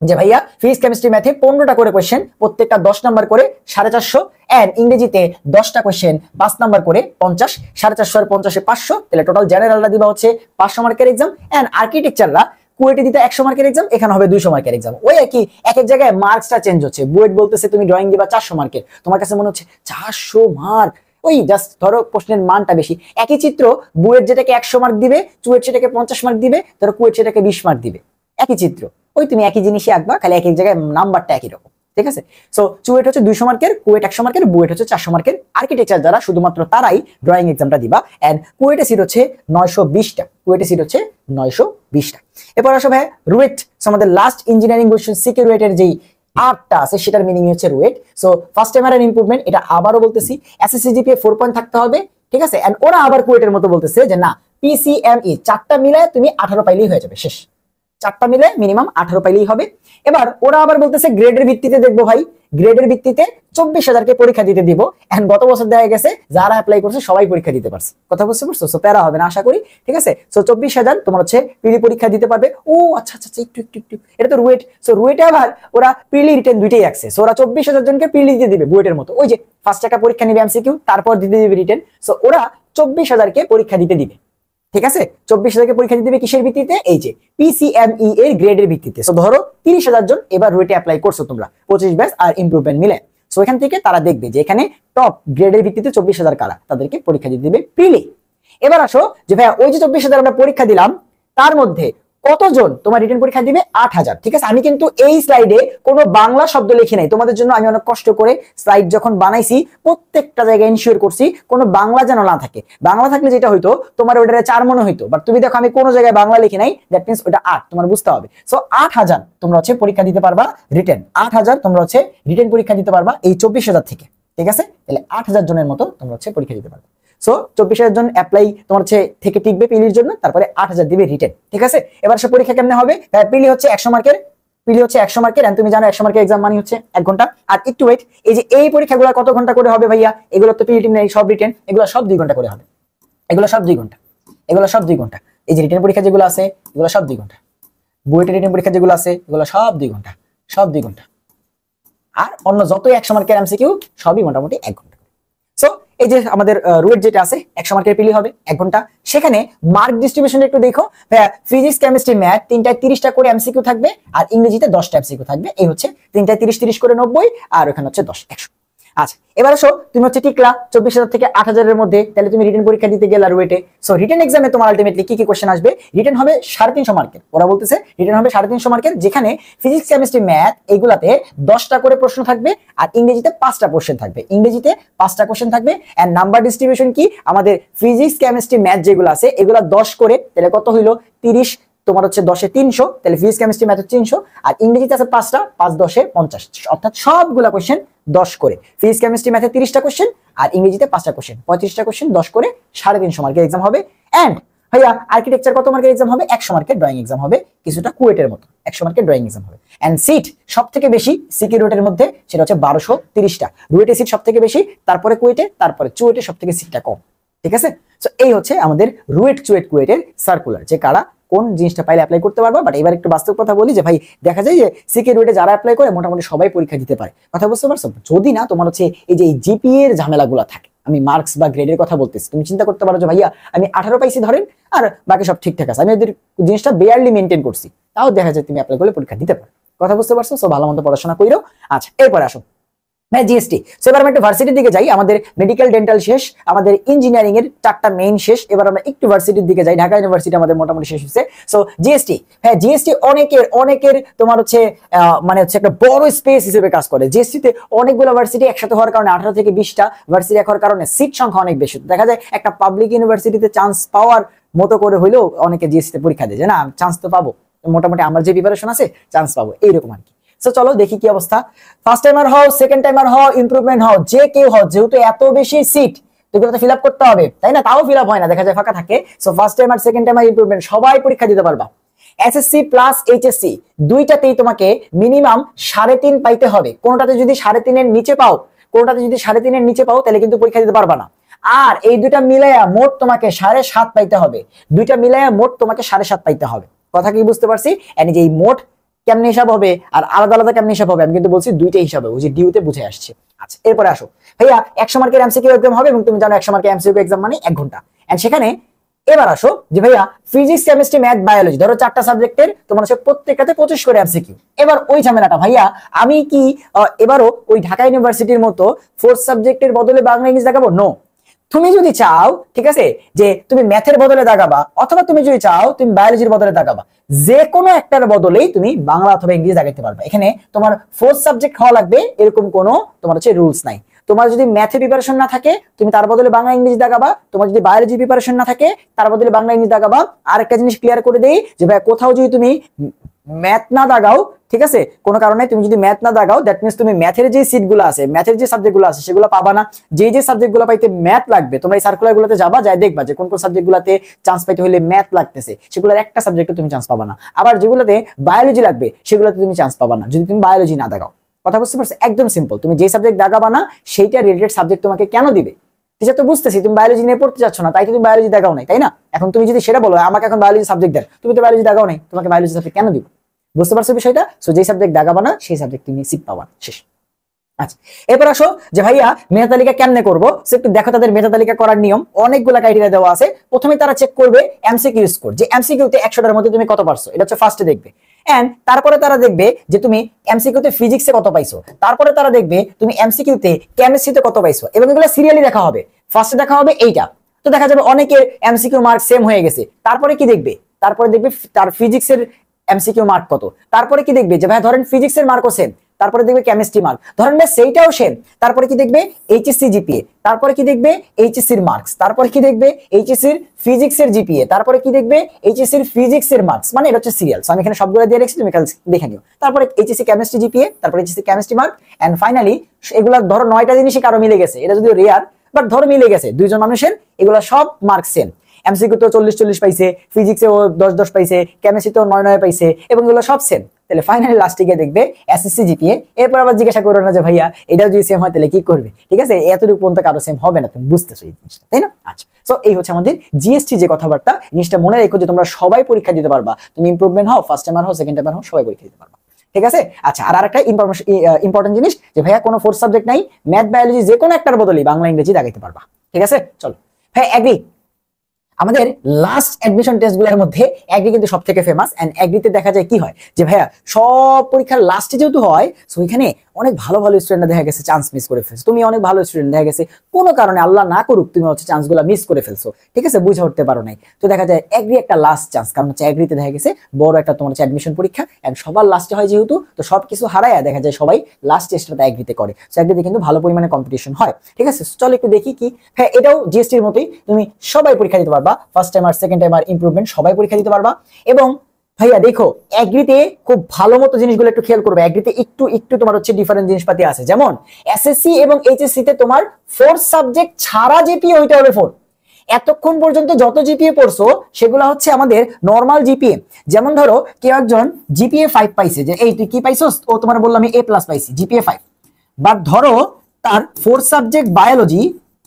যে ভাইয়া ফিজিক্স কেমিস্ট্রি ম্যাথে 15টা করে কোশ্চেন, প্রত্যেকটা 10 নাম্বার করে 450, এন্ড ইংরেজিতে 10টা কোশ্চেন 5 নাম্বার করে 50, 450 আর 50 500, তাহলে টোটাল জেনারেলরা দিবা হচ্ছে 500 মার্কের এক্সাম, এন্ড আর্কিটেকচাররা কুয়েটে দিতে 100 মার্কের এক্সাম, এখানে হবে 200 মার্কের এক্সাম। ওই একই, এক এক জায়গায় মার্কসটা চেঞ্জ হচ্ছে। বুয়েট বলতেছে তুমি ড্রয়িং দিবা 400 মার্কের, তোমার কাছে মনে হচ্ছে 400 মার্ক, ওই জাস্ট ধরো প্রশ্নের মানটা বেশি। একই চিত্র, বুয়েট যেটাকে 100 মার্ক দিবে, চুয়েট সেটাকে 50 মার্ক দিবে, ধরো কুয়েট সেটাকে 20 মার্ক দিবে। একই চিত্র, ওই তুমি একই জিনিসই আঁকবা, খালি এক এক জায়গায় নাম্বারটা একই রকম, ঠিক আছে? সো চুয়েট হচ্ছে 200 মার্কের, কুয়েট 100 মার্কের, বুয়েট হচ্ছে 400 মার্কের। আর্কিটেকচার যারা শুধুমাত্র তারাই ড্রয়িং এক্সামটা দিবা, এন্ড কুয়েটে সিট হচ্ছে 920টা, কুয়েটে সিট হচ্ছে 920টা। এরপর আসো ভাই রুয়েট, আমাদের লাস্ট ইঞ্জিনিয়ারিং কোশ্চেন সিকে রুয়েটের যেই 8টা আছে সেটার মিনিং হচ্ছে রুয়েট। সো ফার্স্ট টাইম আর ইমপ্রুভমেন্ট, এটা আবারও বলতেছি, এসএসসি জিপিএ 4 পয়েন্ট থাকতে হবে, ঠিক আছে? এন্ড ওরা আবার কুয়েটের মতো বলতেছে যে না, পিসিএমই 4টা মিলায় তুমি 18 পাইলেই হয়ে যাবে, শেষ। 4টা মিলে মিনিমাম 18 পাইলেই হবে। এবার ওরা আবার বলতেছে গ্রেডের ভিত্তিতে দেখবো ভাই, গ্রেডের ভিত্তিতে 24,000কে পরীক্ষা দিতে দিব। এখন গত বছর দেখা গেছে যারা অ্যাপ্লাই করছে সবাই পরীক্ষা দিতে পারছে, কথা বুঝতে পারছো? সো প্যারা হবে না আশা করি, ঠিক আছে? সো 24,000 তোমার হচ্ছে প্রিলি পরীক্ষা দিতে পারবে। ও আচ্ছা আচ্ছা, একটু একটু একটু, এটা তো রুয়েট। সো রুয়েটে আবার ওরা প্রিলি রিটেন দুইটাই রাখছে। সো ওরা 24,000 জনকে প্রিলি দিতে দিবে বুয়েটের মতো, ওই যে ফার্স্ট একটা পরীক্ষা নিবে এমসিকিউ, তারপর দিতে দিবে রিটেন। সো ওরা 24,000কে পরীক্ষা দিতে দিবে, ঠিক আছে? 24,000কে পরীক্ষা দিতে দিবে কিসের ভিত্তিতে? এই যে পিসিএমই এর গ্রেডের ভিত্তিতে। সো ধরো 30,000 জন এবার রুয়েটে অ্যাপ্লাই করছো তোমরা, 25 ব্যাচ আর ইমপ্রুভমেন্ট মিলে। সো এখান থেকে তারা দেখবে যে এখানে টপ গ্রেডের ভিত্তিতে 24,000 কারা, তাদেরকে পরীক্ষা দিতে দিবে প্রিলি। এবার আসো যে ভাইয়া ওই যে 24,000 আমরা পরীক্ষা দিলাম, তার মধ্যে কতজন তোমার রিটেন পরীক্ষা দিবে? 8,000, ঠিক আছে? আমি কিন্তু এই স্লাইডে কোনো বাংলা শব্দ লিখি নাই, তোমাদের জন্য আমি অনেক কষ্ট করে স্লাইড যখন বানাইছি প্রত্যেকটা জায়গায় এনশিওর করছি কোনো বাংলা যেন না থাকে। বাংলা থাকলে যেটা হইতো তোমার ওটা 4 মনে হইতো, বাট তুমি দেখো আমি কোনো জায়গায় বাংলা লিখি নাই, দ্যাট মিন্স ওটা 8, তোমার বুঝতে হবে। সো 8,000 তোমরা হচ্ছে পরীক্ষা দিতে পারবা রিটেন, 8,000 তোমরা হচ্ছে রিটেন পরীক্ষা দিতে পারবা এই 24,000 থেকে, ঠিক আছে? তাহলে 8,000 জনের মতো তোমরা হচ্ছে পরীক্ষা দিতে পারবে। সো 24,000 জন অ্যাপ্লাই তোমার হচ্ছে থেকে টিকবে পিলির জন্য, তারপরে 8,000 দিবে রিটেন, ঠিক আছে? এবার সে পরীক্ষা কেমনে হবে? পিলি হচ্ছে 100 মার্কের, পিলি হচ্ছে 100 মার্কের, এন্ড তুমি জানো 100 মার্কের এক্সাম মানে হচ্ছে 1 ঘন্টা। আর একটু ওয়েট, এই যে এই পরীক্ষাগুলো কত ঘন্টা করে হবে ভাইয়া? এগুলো তো পিলি নেই, সব রিটেন, এগুলো সব 2 ঘন্টা করে হবে, এগুলো সব 2 ঘন্টা, এগুলো সব 2 ঘন্টা। এই যে রিটেন পরীক্ষা যেগুলো আছে এগুলো সব 2 ঘন্টা, বুয়েটের রিটেন পরীক্ষা যেগুলো আছে এগুলো সব 2 ঘন্টা, সব 2 ঘন্টা। আর অন্য যতই 100 মার্কের এমসিকিউ সবই মোটামুটি 1 ঘন্টা। সো এই যে আমাদের রুয়েট যেটা আছে 100 মার্কের পিলি হবে 1 ঘন্টা। সেখানে মার্ক ডিস্ট্রিবিউশন একটু দেখো, ফিজিক্স কেমিস্ট্রি ম্যাথ 3টায় 30টা করে এমসিকিউ থাকবে, আর ইংরেজিতে 10টা এমসিকিউ থাকবে। এই হচ্ছে 3টায় 30 30 করে 90, আর ওখানে হচ্ছে 10 100। আচ্ছা, এবার আসো তুমি হচ্ছে টিকলা 24,000 থেকে 8,000 এর মধ্যে, তাহলে তুমি রিটেন পরীক্ষা দিতে গেলা রুয়েটে। সো রিটেন এক্সামে তোমার আলটিমেটলি কি কি কোশ্চেন আসবে? রিটেন হবে 350 মার্কের, ওরা বলতেছে রিটেন হবে 350 মার্কের, যেখানে ফিজিক্স কেমিস্ট্রি ম্যাথ এগুলাতে 10টা করে প্রশ্ন থাকবে, আর ইংরেজিতে 5টা কোশ্চেন থাকবে, ইংরেজিতে 5টা কোশ্চেন থাকবে। এন্ড নাম্বার ডিস্ট্রিবিউশন কি? আমাদের ফিজিক্স কেমিস্ট্রি ম্যাথ যেগুলো আছে এগুলা 10 করে, তাহলে কত হইলো? 30, তোমার হচ্ছে 10-এ 300, তাহলে ফিজিক্স কেমিস্ট্রি ম্যাথ 300, আর ইংরেজিতে আছে 5টা, 5 10-এ 50, অর্থাৎ সবগুলা কোশ্চেন 10 করে। ফিজিক্স কেমিস্ট্রি ম্যাথে 30টা কোশ্চেন, আর ইংরেজিতে 5টা কোশ্চেন, 35টা কোশ্চেন 10 করে 350 মার্কের এক্সাম হবে। এন্ড ভাইয়া আর্কিটেকচার কত মার্কের এক্সাম হবে? 100 মার্কের ড্রয়িং এক্সাম হবে, কিছুটা কুয়েটের মতো 100 মার্কের ড্রয়িং এক্সাম হবে। এন্ড সিট সব থেকে বেশি সিকি রুয়েটের মধ্যে, সেটা হচ্ছে 1230টা। রুয়েটে সিট সব থেকে বেশি, তারপরে কুয়েটে, তারপরে চুয়েটে সব থেকে সিটটা কম, ঠিক আছে? সো এই হচ্ছে আমাদের রুয়েট চুয়েট কুয়েটের সার্কুলার, যে কারা কোন জিনিসটা পাইলে অ্যাপ্লাই করতে পারবা। বাট এবার একটু বাস্তব কথা বলি যে ভাই দেখা যায় যে সিকে রুয়েটে যারা অ্যাপ্লাই করে মোটামুটি সবাই পরীক্ষা দিতে পারে, কথা বুঝতে পারছো? যদি না তোমার হচ্ছে এই যে জিপিএ এর ঝামেলাগুলো থাকে, আমি মার্কস বা গ্রেডের কথা বলতেছি, তুমি চিন্তা করতে পারো যে ভাইয়া আমি 18 পাইছি ধরেন, আর বাকি সব ঠিকঠাক আছে, আমি ওদের জিনিসটা বেয়ারলি মেনটেন করছি, তাও দেখা যায় তুমি অ্যাপ্লাই করলে পরীক্ষা দিতে পারো, কথা বুঝতে পারছো? সো ভালো মতো পড়াশোনা কইরো। আচ্ছা, এরপরে আসো জিএসটি। সো এবার আমরা একটু ভার্সিটির দিকে যাই, আমাদের মেডিকেল ডেন্টাল শেষ, আমাদের ইঞ্জিনিয়ারিং এর 4টা মেইন শেষ। এবার আমরা একটু ভার্সিটির দিকে যাই, ঢাকা ইউনিভার্সিটি আমাদের মোটামুটি শেষ হচ্ছে। সো জিএসটি, হ্যাঁ জিএসটি অনেকের তোমার হচ্ছে মানে হচ্ছে একটা বড় স্পেস হিসেবে কাজ করে। জিএসটি তে অনেকগুলো ভার্সিটি একসাথে হওয়ার কারণে 18 থেকে 20টা ভার্সিটি হওয়ার কারণে সিট সংখ্যা অনেক বেশি। দেখা যায় একটা পাবলিক ইউনিভার্সিটিতে চান্স পাওয়ার মতো করে হইলেও অনেকে জিএসটি তে পরীক্ষা দেয় যে না চান্স তো পাবো, মোটামুটি আমার যে প্রিপারেশন আছে চান্স পাবো, এইরকম আর কি। সো চলো দেখি কি অবস্থা। ফার্স্ট টাইমার হও, সেকেন্ড টাইমার হও, ইমপ্রুভমেন্ট হও, যে কেউ হও, যেহেতু এত বেশি সিট এগুলো ফিল আপ করতে হবে, তাই না? তাও ফিল আপ হয় না, দেখা যায় ফাঁকা থাকে। So first timer, second timer, improvement সবাই পরীক্ষা দিতে পারবা। এসএসসি প্লাস এইচএসসি দুইটাতেই তোমাকে মিনিমাম 3.5 পাইতে হবে। কোনটাতে যদি 3.5 এর নিচে পাও, কোনটাতে যদি 3.5 এর নিচে পাও তাহলে কিন্তু পরীক্ষা দিতে পারবা না। আর এই দুইটা মিলাইয়া মোট তোমাকে 7.5 পাইতে হবে। দুইটা মিলাইয়া মোট তোমাকে 7.5 পাইতে হবে। কথা কি বুঝতে পারছি? এন্ড যে এই মোট কেমনে হিসাব হবে আর আলাদা আলাদা কেমনে হিসাব হবে আমি কিন্তু বলছি দুইটা হিসাবে, ওই যে ডিউতে বুঝে আসছে। আচ্ছা এরপরে আসো ভাইয়া 100 মার্কের এমসিকিউ এক্সাম হবে এবং তুমি জানো 100 মার্কের এমসিকিউ এক্সাম মানে 1 ঘন্টা। এন্ড সেখানে এবার আসো যে ভাইয়া ফিজিক্স কেমিস্ট্রি ম্যাথ বায়োলজি ধরো 4টা সাবজেক্টের তোমার হচ্ছে প্রত্যেকটাতে 25 করে এমসিকিউ। এবার ওই ঝামেলাটা ভাইয়া আমি কি এবারও ওই ঢাকা ইউনিভার্সিটির মতো 4 সাবজেক্টের বদলে বাংলা ইংলিশ দেখাবো? নো। তুমি যদি চাও ঠিক আছে যে তুমি ম্যাথের বদলে দাগাবা, অথবা তুমি যদি চাও তুমি বায়োলজির বদলে দাগাবা, যে কোনো একটার বদলেই তুমি বাংলা অথবা ইংলিশ দাগাইতে পারবে। এখানে তোমার 4 সাবজেক্ট হওয়া লাগবে এরকম কোনো তোমার হচ্ছে রুলস নাই। তোমার যদি ম্যাথে প্রিপারেশন না থাকে তুমি তার বদলে বাংলা ইংলিশ দাগাবা, তোমার যদি বায়োলজি প্রিপারেশন না থাকে তার বদলে বাংলা ইংলিশ দাগাবা। আর একটা জিনিস ক্লিয়ার করে দেই যে ভাই কোথাও যদি তুমি ম্যাথ না দাগাও, ঠিক আছে, কোনো কারণে তুমি যদি ম্যাথ না দাগাও দ্যাট মিন্স তুমি ম্যাথের যে সিটগুলো আছে, ম্যাথের যে সাবজেক্টগুলো আছে সেগুলো পাবা না। যে সাবজেক্টগুলো পাইতে ম্যাথ লাগবে তোমরা এই সার্কুলারগুলোতে যাবা, যাই দেখবা যে কোন কোন সাবজেক্টগুলোতে চান্স পাইতে হলে ম্যাথ লাগতেছে, সেগুলোর একটা সাবজেক্টে তুমি চান্স পাবা না। আবার যেগুলোতে বায়োলজি লাগবে সেগুলোতে তুমি চান্স পাবা না যদি তুমি বায়োলজি না দাগাও। কথা বুঝতে পারছো? একদম সিম্পল। তুমি যে সাবজেক্ট দাগাবা না সেইটা রিলেটেড সাবজেক্ট তোমাকে কেন দিবে? টিচার তো বুঝতেছি তুমি বায়োলজি নিয়ে পড়তে যাচ্ছ না, তাই তুমি বায়োলজি দেখাও নাই, তাই না? এখন তুমি যদি সেটা বলো আমাকে এখন বায়োলজি সাবজেক্ট দেন, তুমি তো বায়োলজি দেখাও নাই, তোমাকে বায়োলজি সাবজেক্ট কেন দিব? বুঝতে পারছো বিষয়টা? সো যে সাবজেক্ট দাগাবা না সেই সাবজেক্ট তুমি সিট পাবা, শেষ। আচ্ছা এরপর আসো যে ভাইয়া মেধা তালিকা কেমনে করবো? একটু দেখো তাদের মেধা তালিকা করার নিয়ম, অনেকগুলো ক্রাইটেরিয়া দেওয়া আছে। প্রথমে তারা চেক করবে এমসিকিউ স্কোর, যে এমসিকিউতে 100টার মধ্যে তুমি কত পারছো, এটা হচ্ছে ফার্স্টে দেখবে। এন্ড তারপরে তারা দেখবে যে তুমি এমসিকিউতে ফিজিক্সে কত পাইছো, তারপরে তারা দেখবে তুমি এমসিকিউতে কেমিস্ট্রিতে কত পাইছো, এবং এগুলো সিরিয়ালি দেখা হবে। ফার্স্টে দেখা হবে এইটা, তো দেখা যাবে অনেকের এমসিকিউ মার্ক সেম হয়ে গেছে। তারপরে কি দেখবে? তারপরে দেখবে তার ফিজিক্সের এমসিকিউ মার্ক কত। তারপরে কি দেখবে যে ভাই ধরেন ফিজিক্সের মার্কও সেম, তারপরে দেখবে কেমিস্ট্রি মার্ক ধরেন ভাই সেইটাও সেম। তারপরে কি দেখবে? HSC GPA. তারপরে কি দেখবে? এইচএসসির মার্কস। তারপরে কি দেখবে? এইচএসসির ফিজিক্সের জিপিএ। তারপরে কি দেখবে? এইচএসসির ফিজিক্সের মার্কস। মানে এটা হচ্ছে সিরিয়াল। সো আমি এখানে সবগুলো দিয়ে রেখেছি, তুমি কাল দেখে নিও। তারপরে এইচএসসি কেমিস্ট্রি জিপিএ, তারপরে HSC chemistry mark, and finally এগুলা ধরো 9টা জিনিসই কারো মিলে গেছে, এটা যদি রেয়ার বাট ধরো মিলে গেছে দুইজন মানুষের, এগুলা সব মার্ক সেম। এমসিকিউ তো 40-40 পাইছে, ফিজিক্সে ও 10-10 পাইছে, কেমিস্ট্রিতে 9-9 পাইছে, এবং এগুলো সব সেম। তাহলে ফাইনালি লাস্টে গিয়ে দেখবে এসএসসি জিপিএ। এরপর আবার জিজ্ঞাসা করো না যে ভাইয়া এটা যদি সেম হয় তাহলে কি করবে, ঠিক আছে? এতটুকু পর্যন্ত কারো সেম হবে না, তুমি বুঝতেছো এই জিনিসটা, তাই না? আচ্ছা সো এই হচ্ছে আমাদের জিএসটি যে কথাবার্তা। জিনিসটা মনে রেখো যে তোমরা সবাই পরীক্ষা দিতে পারবা, তুমি ইমপ্রুভমেন্ট হও, ফার্স্ট টাইমার হও, সেকেন্ড টাইমার হও, সবাই পরীক্ষা দিতে পারবা, ঠিক আছে? আচ্ছা আর আরেকটা ইম্পর্টেন্ট জিনিস যে ভাইয়া কোনো 4 সাবজেক্ট নাই, ম্যাথ বায়োলজি যে কোনো একটার বদলে বাংলা ইংরেজি দেখাইতে পারবা, ঠিক আছে? চলো ভাই এগ্রি। আমাদের লাস্ট অ্যাডমিশন টেস্টগুলোর মধ্যে এগ্রি কিন্তু সবথেকে ফেমাস। এন্ড এগ্রিতে দেখা যায় কি হয় যে ভাইয়া সব পরীক্ষার লাস্টে যেহেতু হয়, সো এখানে অনেক ভালো ভালো স্টুডেন্টরা দেখা গেছে চান্স মিস করে ফেলছো। তুমি অনেক ভালো স্টুডেন্ট দেখা গেছে কোনো কারণে, আল্লাহ না করুক, তুমি হচ্ছে চান্সগুলো মিস করে ফেলছো, ঠিক আছে? বুঝে উঠতে পারো নাই। তো দেখা যায় এগ্রি একটা লাস্ট চান্স, কারণ হচ্ছে এগ্রিতে দেখা গেছে বড় একটা তোমার হচ্ছে অ্যাডমিশন পরীক্ষা, এন্ড সবার লাস্টে হয় যেহেতু, তো সবকিছু হারায় দেখা যায় সবাই লাস্ট টেস্টটা এগ্রিতে করে। সো এগ্রিতে কিন্তু ভালো পরিমাণে কম্পিটিশন হয়, ঠিক আছে? চলো একটু দেখি কি। হ্যাঁ এটাও জিএসটির মতোই, তুমি সবাই পরীক্ষা দিতে পারবা, ফার্স্ট টাইম আর সেকেন্ড টাইম আর ইমপ্রুভমেন্ট সবাই পরীক্ষা দিতে পারবা। এবং ভাইয়া দেখো এগ্রিতে খুব ভালো মতো জিনিসগুলো একটু খেয়াল করবে। এগ্রিতে একটু একটু তোমার হচ্ছে ডিফারেন্ট জিনিসপাতি আছে, যেমন এসএসসি এবং এইচএসসি তে তোমার 4 সাবজেক্ট ছাড়া জিপিএ হইতে হবে 4। এতক্ষণ পর্যন্ত যত জিপিএ পড়ছো সেগুলো হচ্ছে আমাদের নরমাল জিপিএ। যেমন ধরো কেউ একজন জিপিএ 5 পাইছে, যে এই তুই কি পাইছস, ও তোমার বললাম আমি A+ পাইছি, জিপিএ 5। বাট ধরো তার 4 সাবজেক্ট বায়োলজি,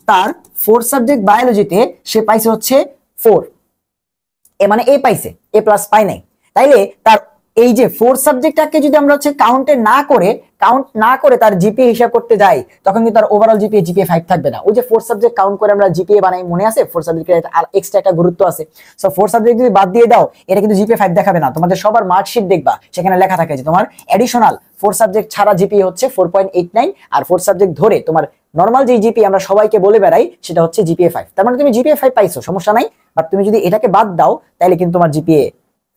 তার 4 সাবজেক্ট বায়োলজিতে সে পাইছে হচ্ছে 4, এ মানে এ পাইছে, A+ পাই নাই। তাইলে তার এই যে 4 সাবজেক্টটাকে যদি আমরা হচ্ছে কাউন্ট না করে তার জিপিএ হিসাব করতে যাই, তখন কিন্তু তার ওভারঅল জিপিএ 5 থাকবে না। ওই যে 4 সাবজেক্ট কাউন্ট করে আমরা জিপিএ বানাই, মনে আছে? 4 সাবজেক্টের আর এক্সট্রা একটা গুরুত্ব আছে। সো 4 সাবজেক্ট যদি বাদ দিয়ে দাও, এটা কিন্তু জিপিএ 5 দেখাবে না। তোমাদের সবার মার্কশিট দেখবা সেখানে লেখা থাকে যে তোমার এডিশনাল 4 সাবজেক্ট ছাড়া জিপিএ হচ্ছে 4.89, আর 4 সাবজেক্ট ধরে তোমার নরমাল যে জিপিএ আমরা সবাইকে বলে বেড়াই সেটা হচ্ছে জিপিএ 5। তার মানে তুমি জিপিএ 5 পাইছো, সমস্যা নাই। বাট তুমি যদি এটাকে বাদ দাও তাহলে কিন্তু তোমার জিপিএ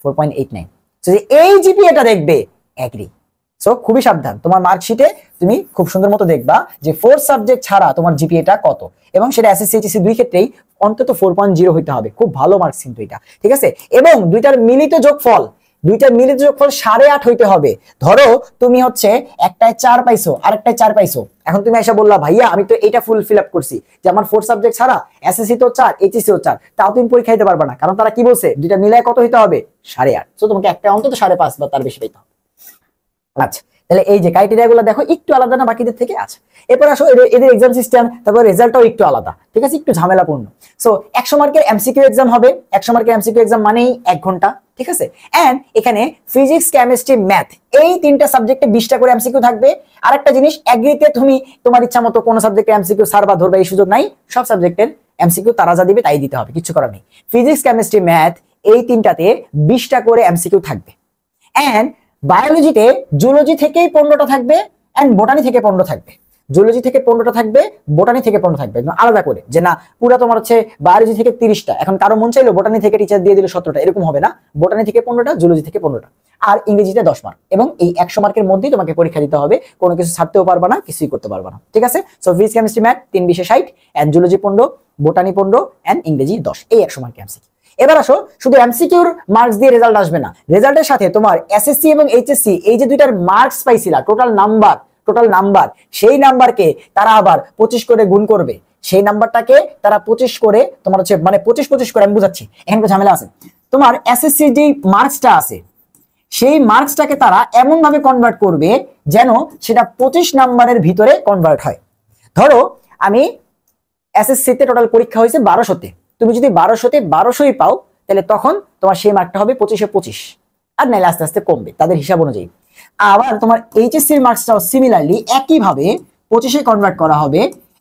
4.89। এই জিপিএটা দেখবে এগ্রি। সো খুবই সাবধান, তোমার মার্কশিটে তুমি খুব সুন্দর মতো দেখবা যে 4 সাবজেক্ট ছাড়া তোমার জিপিএটা কত, এবং সেটা এসএসসি এইচএসসি দুই ক্ষেত্রেই অন্তত 4.0 হইতে হবে। খুব ভালো মার্কস কিন্তু এটা, ঠিক আছে? এবং দুইটার মিলিত যোগফল দুইটা মিলে যোগফল 8.5 হইতে হবে। ধরো তুমি হচ্ছে একটায় 4 পাইছো আর একটায় 4 পাইছো, এখন তুমি এসে বললা ভাইয়া আমি তো এটা ফুল ফিল আপ করছি যে আমার 4 সাবজেক্ট ছাড়া এসএসসি তো 4 এইচএসসি ও 4, তাও তুমি পরীক্ষা দিতে পারবে না, কারণ তারা কি বলছে দুইটা মিলায় কত হইতে হবে 8.5। সো তোমাকে একটা অন্তত 5.5 বা তার বেশি পাইতে হবে। আচ্ছা, তাহলে এই যে ক্রাইটেরিয়া গুলো দেখো একটু আলাদা না বাকিদের থেকে? আছে। এরপর আসো এদের এক্সাম সিস্টেম, তারপর রেজাল্টটাও একটু আলাদা, ঠিক আছে, একটু ঝামেলাপূর্ণ। সো 100 মার্কের এমসিকিউ এক্সাম হবে। 100 মার্কের এমসিকিউ এক্সাম মানেই 1 ঘন্টা, ঠিক আছে। এন্ড এখানে ফিজিক্স, কেমিস্ট্রি, ম্যাথ এই তিনটা সাবজেক্টে 20টা করে এমসিকিউ থাকবে। আর একটা জিনিস, এগ্রিতে তুমি তোমার ইচ্ছা মতো কোন সাবজেক্টে এমসিকিউ সারবা ধরবা এই সুযোগ নাই, সব সাবজেক্টের এমসিকিউ তারা যা দিবে তাই দিতে হবে, কিছু করার নেই। ফিজিক্স, কেমিস্ট্রি, ম্যাথ এই তিনটাতে 20টা করে এমসিকিউ থাকবে। এন্ড বায়োলজিতে জুলজি থেকেই 15টা থাকবে এন্ড বোটানি থেকে 15 থাকবে। জুলজি থেকে 15টা থাকবে, বোটানি থেকে 15 থাকবে, আলাদা করে, যে না পুরো তোমার হচ্ছে বায়োলজি থেকে 30টা, এখন কারো মন চাইলো বোটানি থেকে টিচার দিয়ে দিল 17টা, এরকম হবে না। বোটানি থেকে 15টা, জুলজি থেকে 15টা, আর ইংরেজিতে 10 মার্ক। এবং এই 100 মার্কের মধ্যেই তোমাকে পরীক্ষা দিতে হবে, কোনো কিছু ছাড়তেও পারবা না, কিছুই করতে পারবা না, ঠিক আছে। So physics, chemistry, math 3 20 60 and zoology 15, botany 15 and ইংরেজি 10, এই 100 মার্ক এমসিকিউ। এবার আসো, শুধু এমসিকিউর মার্কস দিয়ে রেজাল্ট আসবে না, রেজাল্টের সাথে তোমার এসএসসি এবং এইচএসসি এই যে দুইটার মার্কস পাইছিলা, টোটাল নাম্বার, সেই নাম্বারকে তারা আবার 25 করে গুণ করবে। সেই নাম্বারটাকে তারা 25 করে তোমার হচ্ছে মানে 25 করে, আমি বুঝাচ্ছি, এখানে তো ঝামেলা আছে। তোমার এসএসসি যে মার্কসটা আছে সেই মার্কসটাকে তারা এমন ভাবে কনভার্ট করবে যেন সেটা 25 নাম্বারের ভিতরে কনভার্ট হয়। ধরো আমি এসএসসি তে টোটাল পরীক্ষা হয়েছে 1200তে, তুমি যদি 1200তে 1200ই পাও, তাহলে তখন তোমার সেই মার্কটা হবে 25-এ 25, আর নাইলে আস্তে আস্তে কমবে তাদের হিসাব অনুযায়ী। আবার তোমার এইচএসসি এর মার্কসটাও সিমিলারলি একইভাবে 25-এ কনভার্ট করা হবে,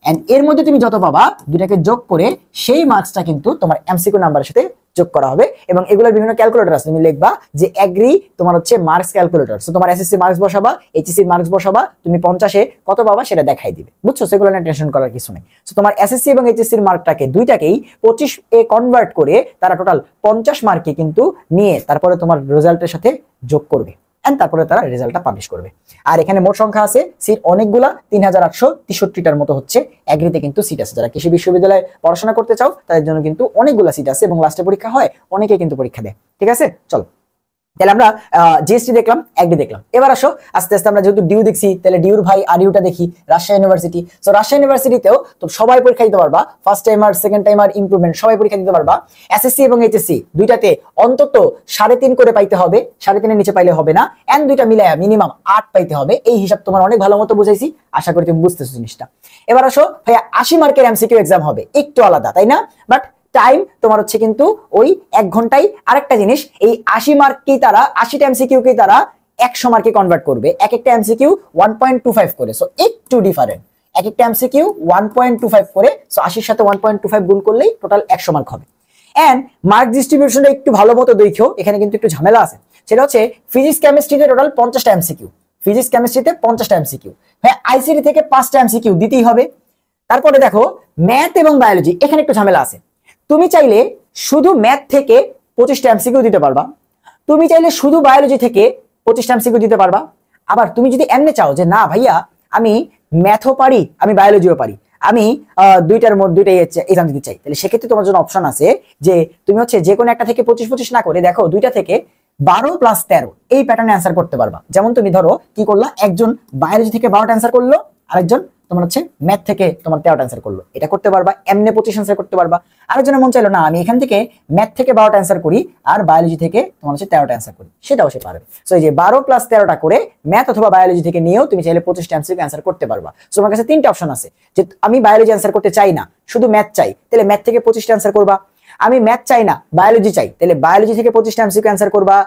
এন্ড এর মধ্যে তুমি যত পাবা দুটাকে যোগ করে সেই মার্কসটা কিন্তু তোমার এমসিকিউ নাম্বারের সাথে যোগ করা হবে। এবং এগুলোর বিভিন্ন ক্যালকুলেটর আছে, তুমি লিখবা যে এগ্রি তোমার হচ্ছে মার্কস ক্যালকুলেটর। সো তোমার এসএসসি মার্কস বসাবা, এইচএসসি মার্কস বসাবা, তুমি 50-এ কত পাবা সেটা দেখাই দিবে, বুঝছো? সেগুলো নিয়ে টেনশন করার কিছু নেই। সো তোমার এসএসসি এবং এইচএসসি এর মার্কটাকে দুইটাকেই 25-এ কনভার্ট করে তারা টোটাল 50 মার্কে কিন্তু নিয়ে তারপরে তোমার রেজাল্টের সাথে যোগ করবে, এন্ড তারপরে তারা রেজাল্টটা পাবলিশ করবে। আর এখানে মোট সংখ্যা আছে সিট অনেকগুলা, 3863টার মতো হচ্ছে। এগ্রিতে কিন্তু সিট আছে, যারা কৃষি বিশ্ববিদ্যালয়ে পড়াশোনা করতে চাও তাদের জন্য কিন্তু অনেকগুলা সিট আছে, এবং লাস্টে পরীক্ষা হয়, অনেকে কিন্তু পরীক্ষা দেয়, ঠিক আছে। চলো, তাহলে আমরা জিএসটি দেখলাম, এগ্রি দেখলাম। এবার আসো আস্তে আস্তে আমরা যেহেতু ডিউ দেখছি, তাহলে ডিউর ভাই আরইউটা দেখি, রাজশাহী ইউনিভার্সিটি। সো রাজশাহী ইউনিভার্সিটিতেও তো সবাই পরীক্ষা দিতে পারবা, first timer, second timer, improvement সবাই পরীক্ষা দিতে পারবা। এসএসসি এবং এইচএসসি দুইটাতে অন্তত 3.5 করে পাইতে হবে, 3.5-এর নিচে পাইলে হবে না, এন্ড দুইটা মিলায়া মিনিমাম 8 পাইতে হবে। এই হিসাব তোমার অনেক ভালো মতো বুঝাইছি, আশা করি তুমি বুঝতেছো জিনিসটা। এবার আসো ভাইয়া 80 মার্কের এমসিকিউ এক্সাম হবে, একটু আলাদা তাই না, বাট টাইম তোমার হচ্ছে কিন্তু ওই 1 ঘন্টায়। আরেকটা জিনিস, এই 80 মার্ককেই তারা 80টা এমসিকিউকেই তারা 100 মার্কে কনভার্ট করবে, এক একটা এমসিকিউ 1.25 করে। সো একটু ডিফারেন্ট, এক একটা এমসিকিউ 1.25 করে। সো 80-র সাথে 1.25 গুণ করলেই টোটাল 100 মার্ক হবে। এন্ড মার্ক ডিস্ট্রিবিউশনটা একটু ভালো মতো দেখো, এখানে কিন্তু একটু ঝামেলা আছে। সেটা হচ্ছে ফিজিক্স কেমিস্ট্রিতে টোটাল 50টা এমসিকিউ, ফিজিক্স কেমিস্ট্রিতে 50টা এমসিকিউ, হ্যাঁ আইসিটি থেকে 5টা এমসিকিউ দিতেই হবে। তারপরে দেখো ম্যাথ এবং বায়োলজি, এখানে একটু ঝামেলা আছে। তুমি চাইলে শুধু ম্যাথ থেকে 25টা এমসিকিউ দিতে পারবা, তুমি চাইলে শুধু বায়োলজি থেকে 25টা এমসিকিউ দিতে পারবা। আবার তুমি যদি এমনি চাও যে না ভাইয়া আমি ম্যাথও পারি, আমি বায়োলজিও পারি, আমি দুইটার মধ্যে দুইটাই এক্সাম দিতে চাই, তাহলে সেক্ষেত্রে তোমার জন্য অপশন আছে যে তুমি হচ্ছে যে কোনো একটা থেকে 25-25 না করে দেখো দুইটা থেকে 12 + 13 এই প্যাটার্নে অ্যান্সার করতে পারবা। যেমন তুমি ধরো কি করলা, একজন বায়োলজি থেকে 12টা অ্যান্সার করলো, আরেকজন তোমার হচ্ছে ম্যাথ থেকে তোমার 13টা অ্যান্সার করলো, এটা করতে পারবা। এমনি 25 অ্যান্সার করতে পারবা। আরেকজনের মন চাইলো না আমি এখান থেকে ম্যাথ থেকে 12টা অ্যান্সার করি আর বায়োলজি থেকে তোমার হচ্ছে 13টা অ্যান্সার করি, সেটাও সে পারবে। সো এই যে 12 + 13টা করে ম্যাথ অথবা বায়োলজি থেকে নিয়েও তুমি চাইলে 25টা এমসিকিউ অ্যান্সার করতে পারবা। সো তোমার কাছে 3টা অপশন আছে, যে আমি বায়োলজি অ্যান্সার করতে চাই না, শুধু ম্যাথ চাই, তাহলে ম্যাথ থেকে 25টা অ্যান্সার করবা। আমি ম্যাথ চাই না, বায়োলজি চাই, তাহলে বায়োলজি থেকে 25টা এমসিকিউ অ্যান্সার করবা।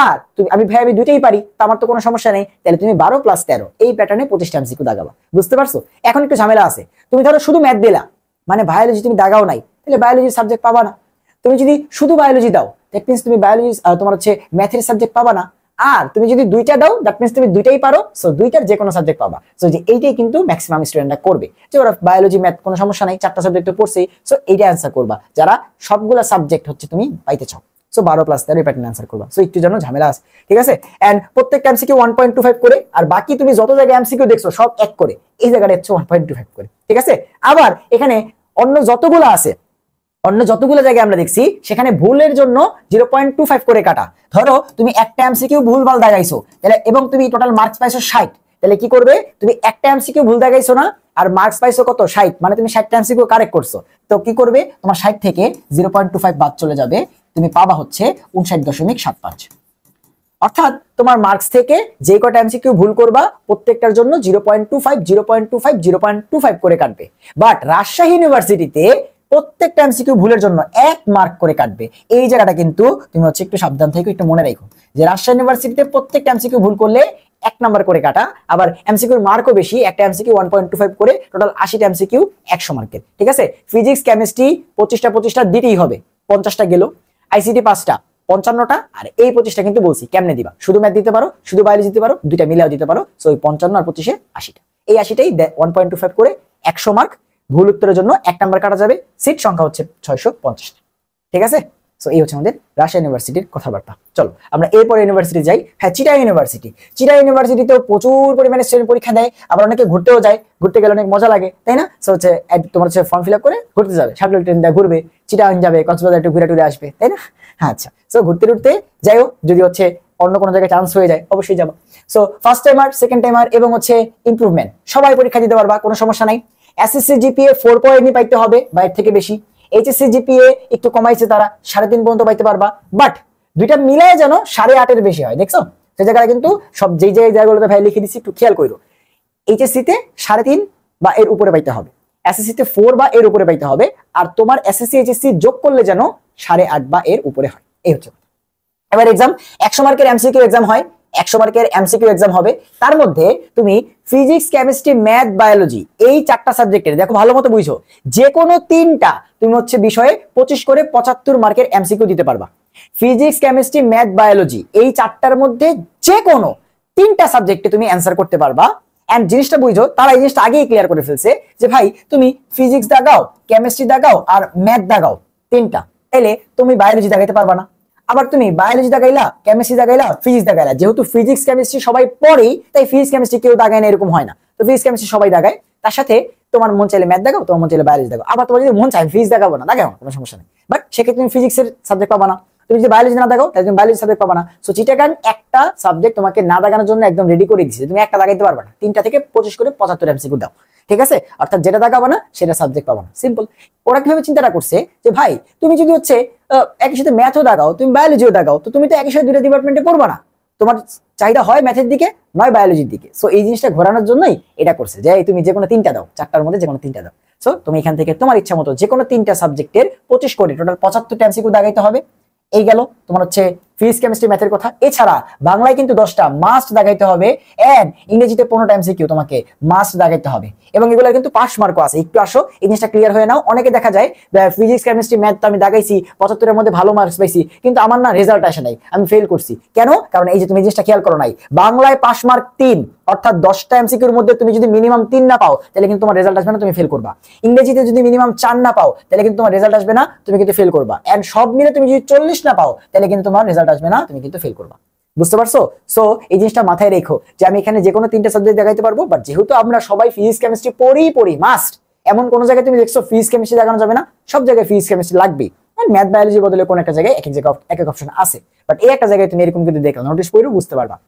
আর তুমি আমি ভাই আমি দুইটাই পারি, তো আমার তো কোনো সমস্যা নেই, তাহলে তুমি 12 + 13 এই প্যাটার্নে 25টা এমসিকিউ দাগাবা। বুঝতে পারছো? এখন একটু ঝামেলা আছে, তুমি ধরো শুধু ম্যাথ দিলা, মানে বায়োলজি তুমি দাগাও নাই, তাহলে বায়োলজি সাবজেক্ট পাবা না। তুমি যদি শুধু বায়োলজি দাও, দ্যাট মিন্স তুমি বায়োলজি তোমার হচ্ছে ম্যাথের সাবজেক্ট পাবা না। আর তুমি যদি দুইটা দাও, দ্যাট মিন্স তুমি দুইটাই পারো, সো দুইটার যে কোনো সাবজেক্ট পাবা। সো যে এইটাই কিন্তু ম্যাক্সিমাম স্টুডেন্টরা করবে, যে ওরা বায়োলজি ম্যাথ কোনো সমস্যা নাই, 4টা সাবজেক্ট পড়ছেই, সো এইটা অ্যান্সার করবা যারা সবগুলা সাবজেক্ট হচ্ছে তুমি পাইতে চাও। সো 12 + 13 প্যাটার্ন অ্যান্সার করবা। সো একটু জন্য ঝামেলা আছে, ঠিক আছে। এন্ড প্রত্যেকটা এমসিকিউ 1.25 করে, আর বাকি তুমি যত জায়গায় এমসিকিউ দেখছো সব 1 করে, এই জায়গাটা হচ্ছে 1.25 করে, ঠিক আছে। আবার এখানে অন্য যতগুলো আছে অন্য যতগুলো জায়গায় আমরা দেখছি সেখানে ভুলের জন্য 0.25 করে কাটা। ধরো তুমি একটা এমসিকিউ ভুলভাল দাগাইছো তাহলে, এবং তুমি টোটাল মার্কস পাইছো 60, তাহলে কি করবে, তুমি একটা এমসিকিউ ভুল দাগাইছো না, আর মার্কস পাইছো কত 60, মানে তুমি 60টা এমসিকিউ কারেক্ট করছো, তো কি করবে, তোমার 60 থেকে 0.25 বাদ চলে যাবে, তুমি পাবা হচ্ছে 59.75। অর্থাৎ তোমার মার্কস থেকে যে কটা এমসিকিউ ভুল করবা প্রত্যেকটার জন্য 0.25 0.25 0.25 করে কাটবে। বাট রাজশাহী ইউনিভার্সিটিতে প্রত্যেকটা এমসিকিউ ভুলের জন্য 1 মার্ক করে কাটবে। এই জায়গাটা কিন্তু তুমি হচ্ছে একটু সাবধান থেকে একটু মনে রাখো যে রাজশাহী ইউনিভার্সিটিতে প্রত্যেকটা এমসিকিউ ভুল করলে 1 নাম্বার করে কাটা, আবার এমসিকিউর মার্কও বেশি, একটা এমসিকিউ 1.25 করে, টোটাল 80টা এমসিকিউ 100 মার্কের। ঠিক আছে, ফিজিক্স কেমিস্ট্রি 25টা দিতেই হবে, 50টা গেল, আইসিটি 5টা 55টা, আর এই 25টা কিন্তু বলছি কেমনে দিবা, শুধু ম্যাথ দিতে পারো, শুধু বায়োলজি দিতে পারো, দুইটা মিলাও দিতে পারো। সো ওই 55 আর 25-এ 80টা, এই 80টাই 1.25 করে 100 মার্ক। ভুল উত্তরের জন্য 1 নাম্বার কাটা যাবে, সিট সংখ্যা হচ্ছে 650। ঠিক আছে, সো এই হচ্ছে আমাদের রাজশাহী ইউনিভার্সিটির কথাবার্তা। চলো আমরা এরপরে ইউনিভার্সিটি যাই। হ্যাঁ, চিটাগাং ইউনিভার্সিটি। চিটাগাং ইউনিভার্সিটিতেও প্রচুর পরিমাণে স্টুডেন্ট পরীক্ষা দেয়, আবার অনেকে ঘুরতেও যায়, ঘুরতে গেলে অনেক মজা লাগে, তাই না? সো হচ্ছে তোমার হচ্ছে ফর্ম ফিল আপ করে ঘুরতে যাবে, শাটল ট্রেন দিয়ে ঘুরবে, চিটাগাং যাবে, কক্সবাজার একটু ঘুরে টুরে আসবে, তাই না? হ্যাঁ, আচ্ছা, সো ঘুরতে ঘুরতে যাই হোক, যদি হচ্ছে অন্য কোনো জায়গায় চান্স হয়ে যায় অবশ্যই যাবো। So first timer, second timer এবং হচ্ছে ইমপ্রুভমেন্ট সবাই পরীক্ষা দিতে পারবা, কোনো সমস্যা নাই। এসএসসি জিপিএ 4.0 পাইতে হবে বা এর থেকে বেশি। এইচএসসি জিপিএ একটু কমাইছে তারা, 3.5 পর্যন্ত পাইতে পারবা, বাট দুইটা মিলায় যেন 8.5-এর বেশি হয়। দেখছো সেই জায়গায় কিন্তু সব যেই জায়গাগুলোতে ভাই লিখে দিচ্ছি একটু খেয়াল করো। এইচএসসি তে 3.5 বা এর উপরে পাইতে হবে, এসএসসি তে 4 বা এর উপরে পাইতে হবে, আর তোমার এসএসসি এইচএসসি যোগ করলে যেন 8.5 বা এর উপরে হয়। এই হচ্ছে। এবার এক্সাম 100 মার্কের এমসিকিউ এক্সাম হয়, 100 মার্কের এমসিকিউ এক্সাম হবে। তার মধ্যে তুমি ফিজিক্স কেমিস্ট্রি ম্যাথ বায়োলজি এই 4টা সাবজেক্টের, দেখো ভালো মতো বুঝো, যে কোনো 3টা তুমি হচ্ছে বিষয়ে 25 করে 75 মার্কের এমসিকিউ দিতে পারবা। ফিজিক্স কেমিস্ট্রি ম্যাথ বায়োলজি এই 4টার মধ্যে যে কোনো 3টা সাবজেক্টে তুমি অ্যান্সার করতে পারবা। এন্ড জিনিসটা বুঝো, তারা এই জিনিসটা আগেই ক্লিয়ার করে ফেলছে যে ভাই তুমি ফিজিক্স দাগাও, কেমিস্ট্রি দাগাও আর ম্যাথ দাগাও 3টা, তাইলে তুমি বায়োলজি দাগাইতে পারবা না। আবার তুমি বায়োলজি দাগাইলা, কেমিস্ট্রি দাগাইলা, ফিজিক্স দাগাইলা, যেহেতু ফিজিক্স কেমিস্ট্রি সবাই পড়েই তাই ফিজিক্স কেমিস্ট্রি কেউ দাগায় না এরকম হয় না। তো ফিজিক্স কেমিস্ট্রি সবাই দাগায়, তার সাথে তোমার মন চাইলে ম্যাথ দাগাও, তোমার মন চাইলে বায়োলজি দাগাও। আবার তোমার যদি মন চাই ফিজিক্স দাগাবো না, দাগাও, কোনো সমস্যা নেই, বাট সেক্ষেত্রে তুমি ফিজিক্সের সাবজেক্ট পাবা না। তুমি যদি বায়োলজি না দাগাও তাহলে তুমি বায়োলজি সাবজেক্ট পাবা না। সো চিটাগাং একটা সাবজেক্ট তোমাকে না দাগানোর জন্য একদম রেডি করে দিচ্ছে, তুমি একটা দাগাইতে পারবা না, 3টা থেকে 25 করে 75 এমসিকিউ দাও। ঠিক আছে, অর্থাৎ যেটা দাগাবো না সেটা সাবজেক্ট পাবো না, সিম্পল। ওরা কিভাবে চিন্তাটা করছে যে ভাই তুমি যদি হচ্ছে একই সাথে ম্যাথও দাগাও, তুমি বায়োলজিও দাগাও, তো তুমি তো একই সাথে 2টা ডিপার্টমেন্টে পড়বা না, তোমার চাহিদা হয় ম্যাথের দিকে নয় বায়োলজির দিকে। সো এই জিনিসটা ঘোরানোর জন্যই এটা করছে যে তুমি যে কোনো 3টা দাও, 4টার মধ্যে যে কোনো 3টা দাও। সো তুমি এখান থেকে তোমার ইচ্ছা মতো যে কোনো 3টা সাবজেক্টের 25 করে টোটাল 75টা এমসিকিউ দাগাইতে হবে। এই গেল তোমার হচ্ছে ফিজিক্স কেমিস্ট্রি ম্যাথের কথা। এছাড়া বাংলায় কিন্তু 10টা মাস্ট দাগাইতে হবে, এন্ড ইংরেজিতে 15টা এমসিকিউ তোমাকে মাস্ট দাগাইতে হবে, এবং এগুলো কিন্তু পাস মার্কও আছে। একটু আসো এই জিনিসটা ক্লিয়ার হয়ে নাও। অনেকে দেখা যায় ফিজিক্স কেমিস্ট্রি ম্যাথ তো আমি দাগাইছি, 75-এর মধ্যে ভালো মার্কস পাইছি, কিন্তু আমার না রেজাল্ট আসে নাই, আমি ফেল করছি কেন? কারণ এই যে তুমি জিনিসটা খেয়াল করো নাই, বাংলায় পাস মার্ক 3, অর্থাৎ 10টা এমসিকিউর মধ্যে তুমি যদি মিনিমাম 3 না পাও তাহলে কিন্তু তোমার রেজাল্ট আসবে না, তুমি ফেল করবা। ইংরেজিতে যদি মিনিমাম 4 না পাও তাহলে কিন্তু তোমার রেজাল্ট আসবে না, তুমি কিন্তু ফেল করবা। এন্ড সব মিলে তুমি যদি 40 না পাও তাহলে কিন্তু তোমার রেজাল্ট আসবে না, তুমি কিন্তু ফেল করবা। বুঝতে পারছো? সো এই জিনিসটা মাথায় রেখো যে আমি এখানে যে কোনো 3টা সাবজেক্ট দেখাইতে পারবো, বাট যেহেতু আমরা সবাই ফিজিক্স কেমিস্ট্রি পড়ি মাস্ট, এমন কোন জায়গায় তুমি দেখছো ফিজিক্স কেমিস্ট্রি দেখানো যাবে না, সব জায়গায় ফিজিক্স কেমিস্ট্রি লাগবে। ম্যাথ বায়োলজির বদলে কোন একটা জায়গায় এক এক অপশন আছে, বাট এই একটা জায়গায় তুমি এরকম কিন্তু দেখো, নোটিস করে বুঝতে পারবা।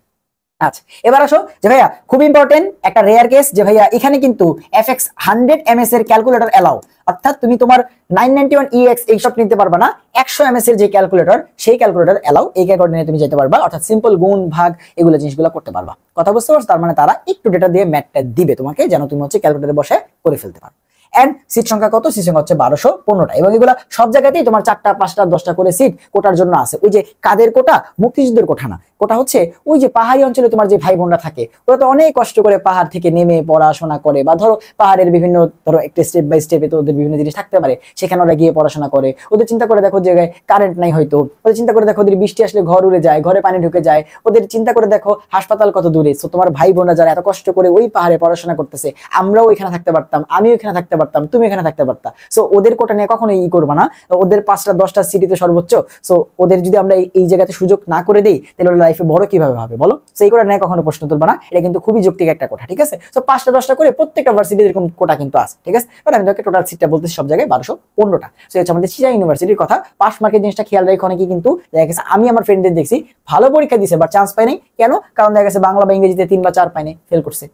আচ্ছা, এবার আসো যে ভাইয়া খুব ইম্পর্টেন্ট একটা রেয়ার কেস, যে ভাইয়া এখানে কিন্তু FX 100 ms এর ক্যালকুলেটর এলাও, অর্থাৎ তুমি তোমার 991 EX এইসব নিতে পারবা না, 100 ms এর যে ক্যালকুলেটর সেই ক্যালকুলেটর এলাও, এই ক্যালকুলেটর নিয়ে তুমি যেতে পারবা, অর্থাৎ সিম্পল গুণ ভাগ এগুলো জিনিসগুলো করতে পারবা। কথা বুঝতে পারছো? তার মানে তারা একটু ডেটা দিয়ে ম্যাথটা দিবে তোমাকে, যেন তুমি হচ্ছে ক্যালকুলেটরে বসে করে ফেলতে পারো। এন্ড সিট সংখ্যা কত? সিট সংখ্যা হচ্ছে 1215টা, এবং এগুলো সব জায়গাতেই তোমার 4টা 5টা 10টা করে সিট কোটার জন্য আছে। ওই যে কাদের কোটা? মুক্তিযুদ্ধের কোটা না, কোটা হচ্ছে ওই যে পাহাড়ি অঞ্চলে তোমার যে ভাই বোনরা থাকে, ওরা তো অনেক কষ্ট করে পাহাড় থেকে নেমে পড়াশোনা করে, বা ধরো পাহাড়ের বিভিন্ন ধরো একটা স্টেপ বাই স্টেপে তো ওদের বিভিন্ন জিনিস থাকতে পারে, সেখানে ওরা গিয়ে পড়াশোনা করে। ওদের চিন্তা করে দেখো জায়গায় কারেন্ট নাই হয়তো, ওদের চিন্তা করে দেখো ওদের বৃষ্টি আসলে ঘর উড়ে যায়, ঘরে পানি ঢুকে যায়, ওদের চিন্তা করে দেখো হাসপাতাল কত দূরে। সো তোমার ভাই বোনরা যারা এত কষ্ট করে ওই পাহাড়ে পড়াশোনা করতেছে, আমরাও এখানে থাকতে পারতাম, আমিও এখানে থাকতে পারতাম, তুমি এখানে থাকতে পারতা। সো ওদের কোটা নিয়ে কখনো ই করবা না, ওদের 5টা 10টা সিটিতে সর্বোচ্চ। সো ওদের যদি আমরা এই জায়গাতে সুযোগ না করে দেই তাহলে লাইফে বড় কিভাবে হবে বলো? সেই কোটা নেয় কখনো প্রশ্ন তুলবা না, এটা কিন্তু খুবই যৌক্তিক একটা কোটা, ঠিক আছে? তো 5টা 10টা করে প্রত্যেকটা ভার্সিটি এরকম কোটা কিন্তু আছে, ঠিক আছে? বাট আমি তোকে টোটাল সিটটা বলতেছি সব জায়গায় 1215টা। সো হচ্ছে আমাদের চিটাগাং ইউনিভার্সিটির কথা। পাস মার্কের জিনিসটা খেয়াল রাখি, অনেকে কিন্তু দেখা গেছে আমি আমার ফ্রেন্ডদের দেখছি ভালো পরীক্ষা দিছে বাট চান্স পায় নাই। কেন? কারণ দেখা গেছে বাংলা বা ইংরেজিতে 3 বা 4 পায় নাই, ফেল করছে।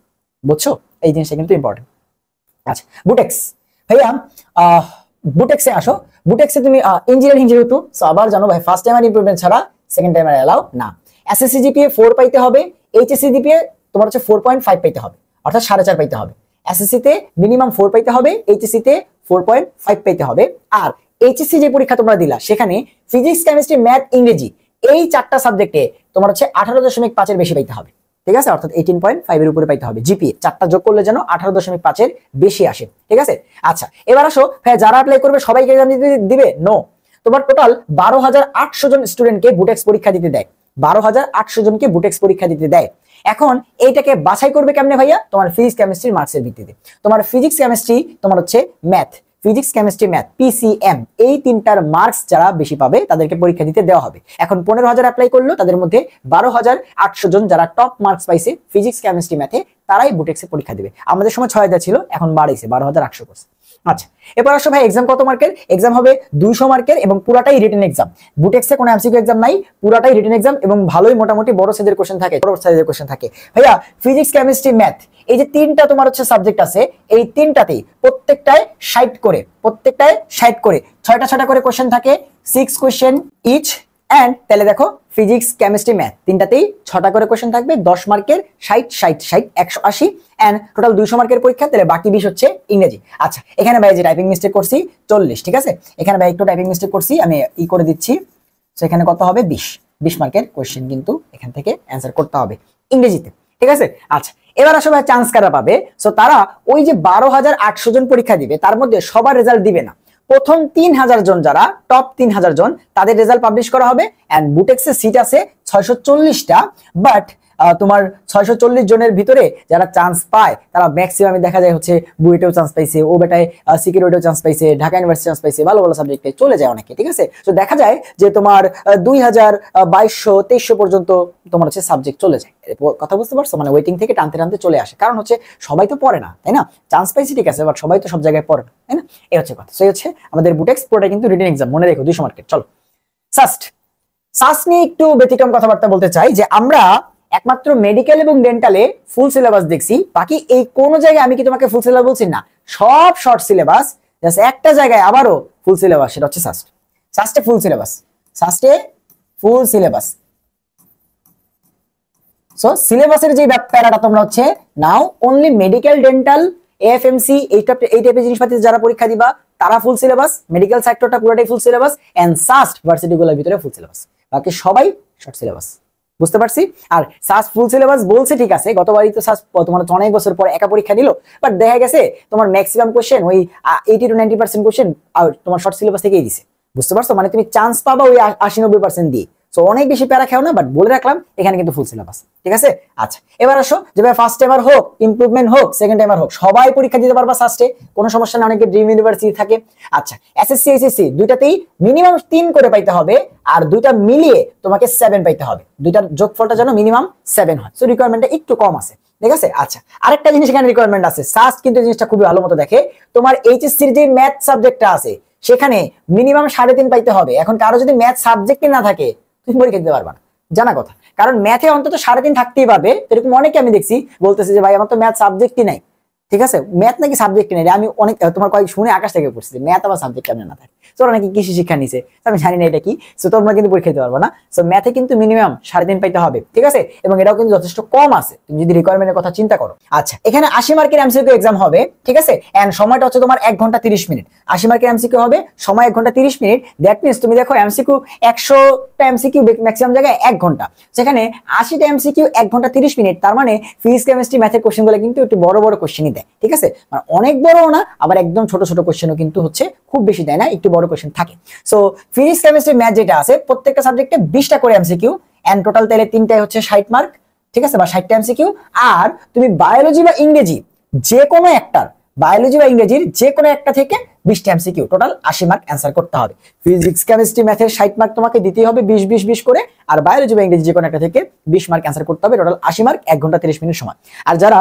বুঝছো? এই জিনিসটা কিন্তু ইম্পর্টেন্ট। আচ্ছা, বুটেক্স ভাইয়া, বুটেক্সে আসো। বুটেক্সে তুমি ইঞ্জিনিয়ারিং যেহেতু, সো আবার জানো ভাই, ফার্স্ট টাইমার ইমপ্রুভমেন্ট ছাড়া সেকেন্ড টাইমার এলাও না। এসএসসি জিপিএ 4 পাইতে হবে, এইচএসসি জিপিএ তোমার হচ্ছে 4.5 পাইতে হবে, অর্থাৎ 4.5 পাইতে হবে। এসএসসি তে মিনিমাম 4 পাইতে হবে, এইচএসসি তে 4.5 পাইতে হবে। আর এইচএসসি যে পরীক্ষা তোমরা দিলা সেখানে ফিজিক্স, কেমিস্ট্রি, ম্যাথ, ইংরেজি এই 4টা সাবজেক্টে তোমার হচ্ছে 18.5 এর বেশি পাইতে হবে, ঠিক আছে? অর্থাৎ 18.5 এর উপরে পাইতে হবে জিপিএ, 4টা যোগ করলে যেন 18.5 এর বেশি আসে, ঠিক আছে? আচ্ছা, এবার আসো ভাই, যারা অ্যাপ্লাই করবে সবাইকে এক্সাম দিবে? নো, তোমার টোটাল 12,800 জন স্টুডেন্টকে বুটেক্স পরীক্ষা দিতে দেয়। 12,800 জনকে বুটেক্স পরীক্ষা দিতে দেয়। এখন এইটাকে বাছাই করবে কেমনে ভাইয়া? তোমার ফিজিক্স, কেমিস্ট্রি, মার্কসের ভিত্তিতে। তোমার ফিজিক্স, কেমিস্ট্রি, তোমার হচ্ছে math, physics, chemistry, math, PCM, এই 3টার মার্কস যারা বেশি পাবে তাদেরকে পরীক্ষা দিতে দেওয়া হবে। এখন 15,000 অ্যাপ্লাই করলো, তাদের মধ্যে 12,800 জন যারা টপ মার্কস পাইছে ফিজিক্স, কেমিস্ট্রি, ম্যাথে, তারাই বুটেক্সে পরীক্ষা দিবে। আমাদের সময় 6,000 ছিল, এখন বাড়াইছে 12,800 করছে। আচ্ছা, এবার আসো ভাই, এক্সাম কত মার্কের? এক্সাম হবে 200 মার্কের এবং পুরাটাই রিটেন এক্সাম। বুটেক্সে কোনো এমসিকিউ এক্সাম নাই, পুরাটাই রিটেন এক্সাম এবং ভালোই মোটামুটি বড় সাইজের কোশ্চেন থাকে, বড় সাইজের কোশ্চেন থাকে। ভাইয়া ফিজিক্স, কেমিস্ট্রি, ম্যাথ, এই যে 3টা তোমার হচ্ছে সাবজেক্ট আছে, এই 3টাতেই প্রত্যেকটায় 60 করে, প্রত্যেকটায় 60 করে 6টা করে কোশ্চেন থাকে, 6 কোশ্চেন ইচ। এন্ড তাহলে দেখো ফিজিক্স, কেমিস্ট্রি, ম্যাথ 3টাতেই 6টা করে কোশ্চেন থাকবে, 10 মার্কের, 60 60 60 180 এন্ড টোটাল 200 মার্কের পরীক্ষা। তাহলে বাকি 20 হচ্ছে ইংরেজি। আচ্ছা, এখানে ভাই যে টাইপিং মিস্টেক করছি 40, ঠিক আছে? এখানে ভাই একটু টাইপিং মিস্টেক করছি, আমি করে দিচ্ছি। তো এখানে কত হবে? 20 মার্কের কোশ্চেন কিন্তু এখান থেকে অ্যান্সার করতে হবে ইংরেজিতে, ঠিক আছে? আচ্ছা, এবার আসলে চান্স কারা পাবে? সো তারা ওই যে 12,800 জন পরীক্ষা দিবে, তার মধ্যে সবার রেজাল্ট দিবে না। প্রথম 3,000 জন, যারা টপ 3,000 জন, তাদের রেজাল্ট পাবলিশ করা হবে। এন্ড বুটেক্সের সিট আছে 640টা, বাট তোমার 640 জনের ভিতরে যারা চান্স পায় তারা ম্যাক্সিমাম দেখা যায় হচ্ছে বুয়েটেও চান্স পাইছে, ও বেটায় সিকিউরিটিও চান্স পাইছে, ঢাকা ইউনিভার্সিটি চান্স পাইছে, ভালো ভালো সাবজেক্টে চলে যায় অনেকে, ঠিক আছে? তো দেখা যায় যে তোমার 2,000, 2,200, 2,300 পর্যন্ত তোমার হচ্ছে সাবজেক্ট চলে যায়। কথা বুঝতে পারছো? মানে ওয়েটিং থেকে টানতে টানতে চলে আসে, কারণ হচ্ছে সবাই তো পড়ে না, তাই না? চান্স পাইছে ঠিক আছে, বাট সবাই তো সব জায়গায় পড়ে না, তাই না? এই হচ্ছে কথা। সেই হচ্ছে আমাদের বুটেক্স পুরোটা কিন্তু রিটেন এক্সাম, মনে রেখো 200 মার্কের। চলো সাস্ট নিয়ে একটু ব্যতিক্রম কথাবার্তা বলতে চাই, যে আমরা একমাত্র মেডিকেল এবং ডেন্টালে ফুল সিলেবাস দেখছি, বাকি এই কোন জায়গায় আমি কি তোমাকে ফুল সিলেবাস বলছি? না, সব শর্ট সিলেবাস, জাস্ট একটা জায়গায় আবারও ফুল সিলেবাস, সেটা হচ্ছে সাস্টে ফুল সিলেবাস। সো সিলেবাসের যে প্যারাটা তোমরা হচ্ছে নাও অনলি মেডিকেল, ডেন্টাল, এএফএমসি এই টাইপের জিনিসপাতি যারা পরীক্ষা দিবা তারা ফুল সিলেবাস, মেডিকেল সেক্টরটা পুরোটাই ফুল সিলেবাস, এন্ড সাস্ট ভার্সিটিগুলোর ভিতরে ফুল সিলেবাস, বাকি সবাই শর্ট সিলেবাস। বুঝতে পারছি? আর সাস ফুল সিলেবাস বলছে ঠিক আছে, গতবারই তো সাস তোমার অনেক বছর পর একা পরীক্ষা দিল, বাট দেখা গেছে তোমার ম্যাক্সিমাম কোশ্চেন ওই 80 to 90% কোশ্চেন তোমার শর্ট সিলেবাস থেকেই দিছে। বুঝতে পারছো? মানে তুমি চান্স পাবা ওই 80-90% দিয়ে। সো অনেক বেশি প্যারা খাও না, বাট বলে রাখলাম এখানে কিন্তু ফুল সিলেবাস, ঠিক আছে? আচ্ছা, এবার আসো যে ভাই ফার্স্ট টাইমার হোক, ইমপ্রুভমেন্ট হোক, সেকেন্ড টাইমার হোক, সবাই পরীক্ষা দিতে পারবা সাস্টে, কোনো সমস্যা না, অনেকে ড্রিম ইউনিভার্সিটি থাকে। আচ্ছা, এসএসসি, এইচএসসি দুইটাতেই মিনিমাম 3 করে পাইতে হবে, আর দুইটা মিলিয়ে তোমাকে 7 পাইতে হবে, দুইটার যোগফলটা যেন মিনিমাম 7 হয়। সো রিকোয়ারমেন্টটা একটু কম আছে, ঠিক আছে? আচ্ছা, আরেকটা জিনিস এখানে রিকোয়ারমেন্ট আছে, সাস্ট কিন্তু জিনিসটা খুবই ভালো মতো দেখে, তোমার এইচএসসির যে ম্যাথ সাবজেক্টটা আছে সেখানে মিনিমাম 3.5 পাইতে হবে। এখন কারো যদি ম্যাথ সাবজেক্টে না থাকে তুমি পরীক্ষা দিতে পারবা না, জানা কথা। কারণ ম্যাথে অন্তত 3.5 থাকতেই পারবে। এরকম অনেকে আমি দেখছি বলতেছে যে ভাই আমার তো ম্যাথ সাবজেক্টই নাই, ঠিক আছে? ম্যাথ নাকি সাবজেক্ট নেই, আমি অনেক তোমার কয়েক শুনে আকাশ থেকে পড়ছি ম্যাথ আবার সাবজেক্ট কেমন না থাকে। তোরা নাকি কৃষি শিক্ষা নিছে, আমি জানি না এটা কি। সো তোমরা কিন্তু পরীক্ষা দিতে পারবো না। সো ম্যাথে কিন্তু মিনিমাম 3.5 পাইতে হবে, ঠিক আছে? এবং এটাও কিন্তু যথেষ্ট কম আছে তুমি যদি রিকোয়ারমেন্টের কথা চিন্তা করো। আচ্ছা, এখানে 80 মার্কের এমসিকিউ এক্সাম হবে, ঠিক আছে? এন্ড সময়টা হচ্ছে তোমার 1 ঘন্টা 30 মিনিট। 80 মার্কের এমসিকিউ হবে, সময় 1 ঘন্টা 30 মিনিট। দ্যাট মিন্স তুমি দেখো এমসিকিউ 100টা এমসিকিউ ম্যাক্সিমাম জায়গায় 1 ঘন্টা, সেখানে 80টা এমসিকিউ 1 ঘন্টা 30 মিনিট। তার মানে ফিজিক্স, কেমিস্ট্রি, ম্যাথের কোশ্চেনগুলো কিন্তু একটু বড় বড় কোশ্চেনই দেয়, ঠিক আছে? মানে অনেক বড়ও না, আবার একদম ছোট ছোট কোশ্চেনও কিন্তু হচ্ছে খুব বেশি দেয় না, একটু বড় কোশ্চেন থাকে। সো ফিজিক্স, কেমিস্ট্রি, ম্যাথ যেটা আছে প্রত্যেকটা সাবজেক্টে 20টা করে এমসিকিউ, এন্ড টোটাল তাহলে 3টায় হচ্ছে 60 মার্ক, ঠিক আছে? বা 60টা এমসিকিউ। আর তুমি বায়োলজি বা ইংরেজি যে কোনো একটার বায়োলজি বা ইংরেজির যে কোনো একটা থেকে 20টা এমসিকিউ, টোটাল 80 মার্ক অ্যান্সার করতে হবে। ফিজিক্স কেমিস্ট্রি ম্যাথের 60 মার্ক তোমাকে দিতেই হবে 20 করে, আর বায়োলজি বা ইংরেজি যে কোনো একটা থেকে 20 মার্ক অ্যান্সার করতে হবে, টোটাল 80 মার্ক, 1 ঘন্টা 30 মিনিট সময়। আর যারা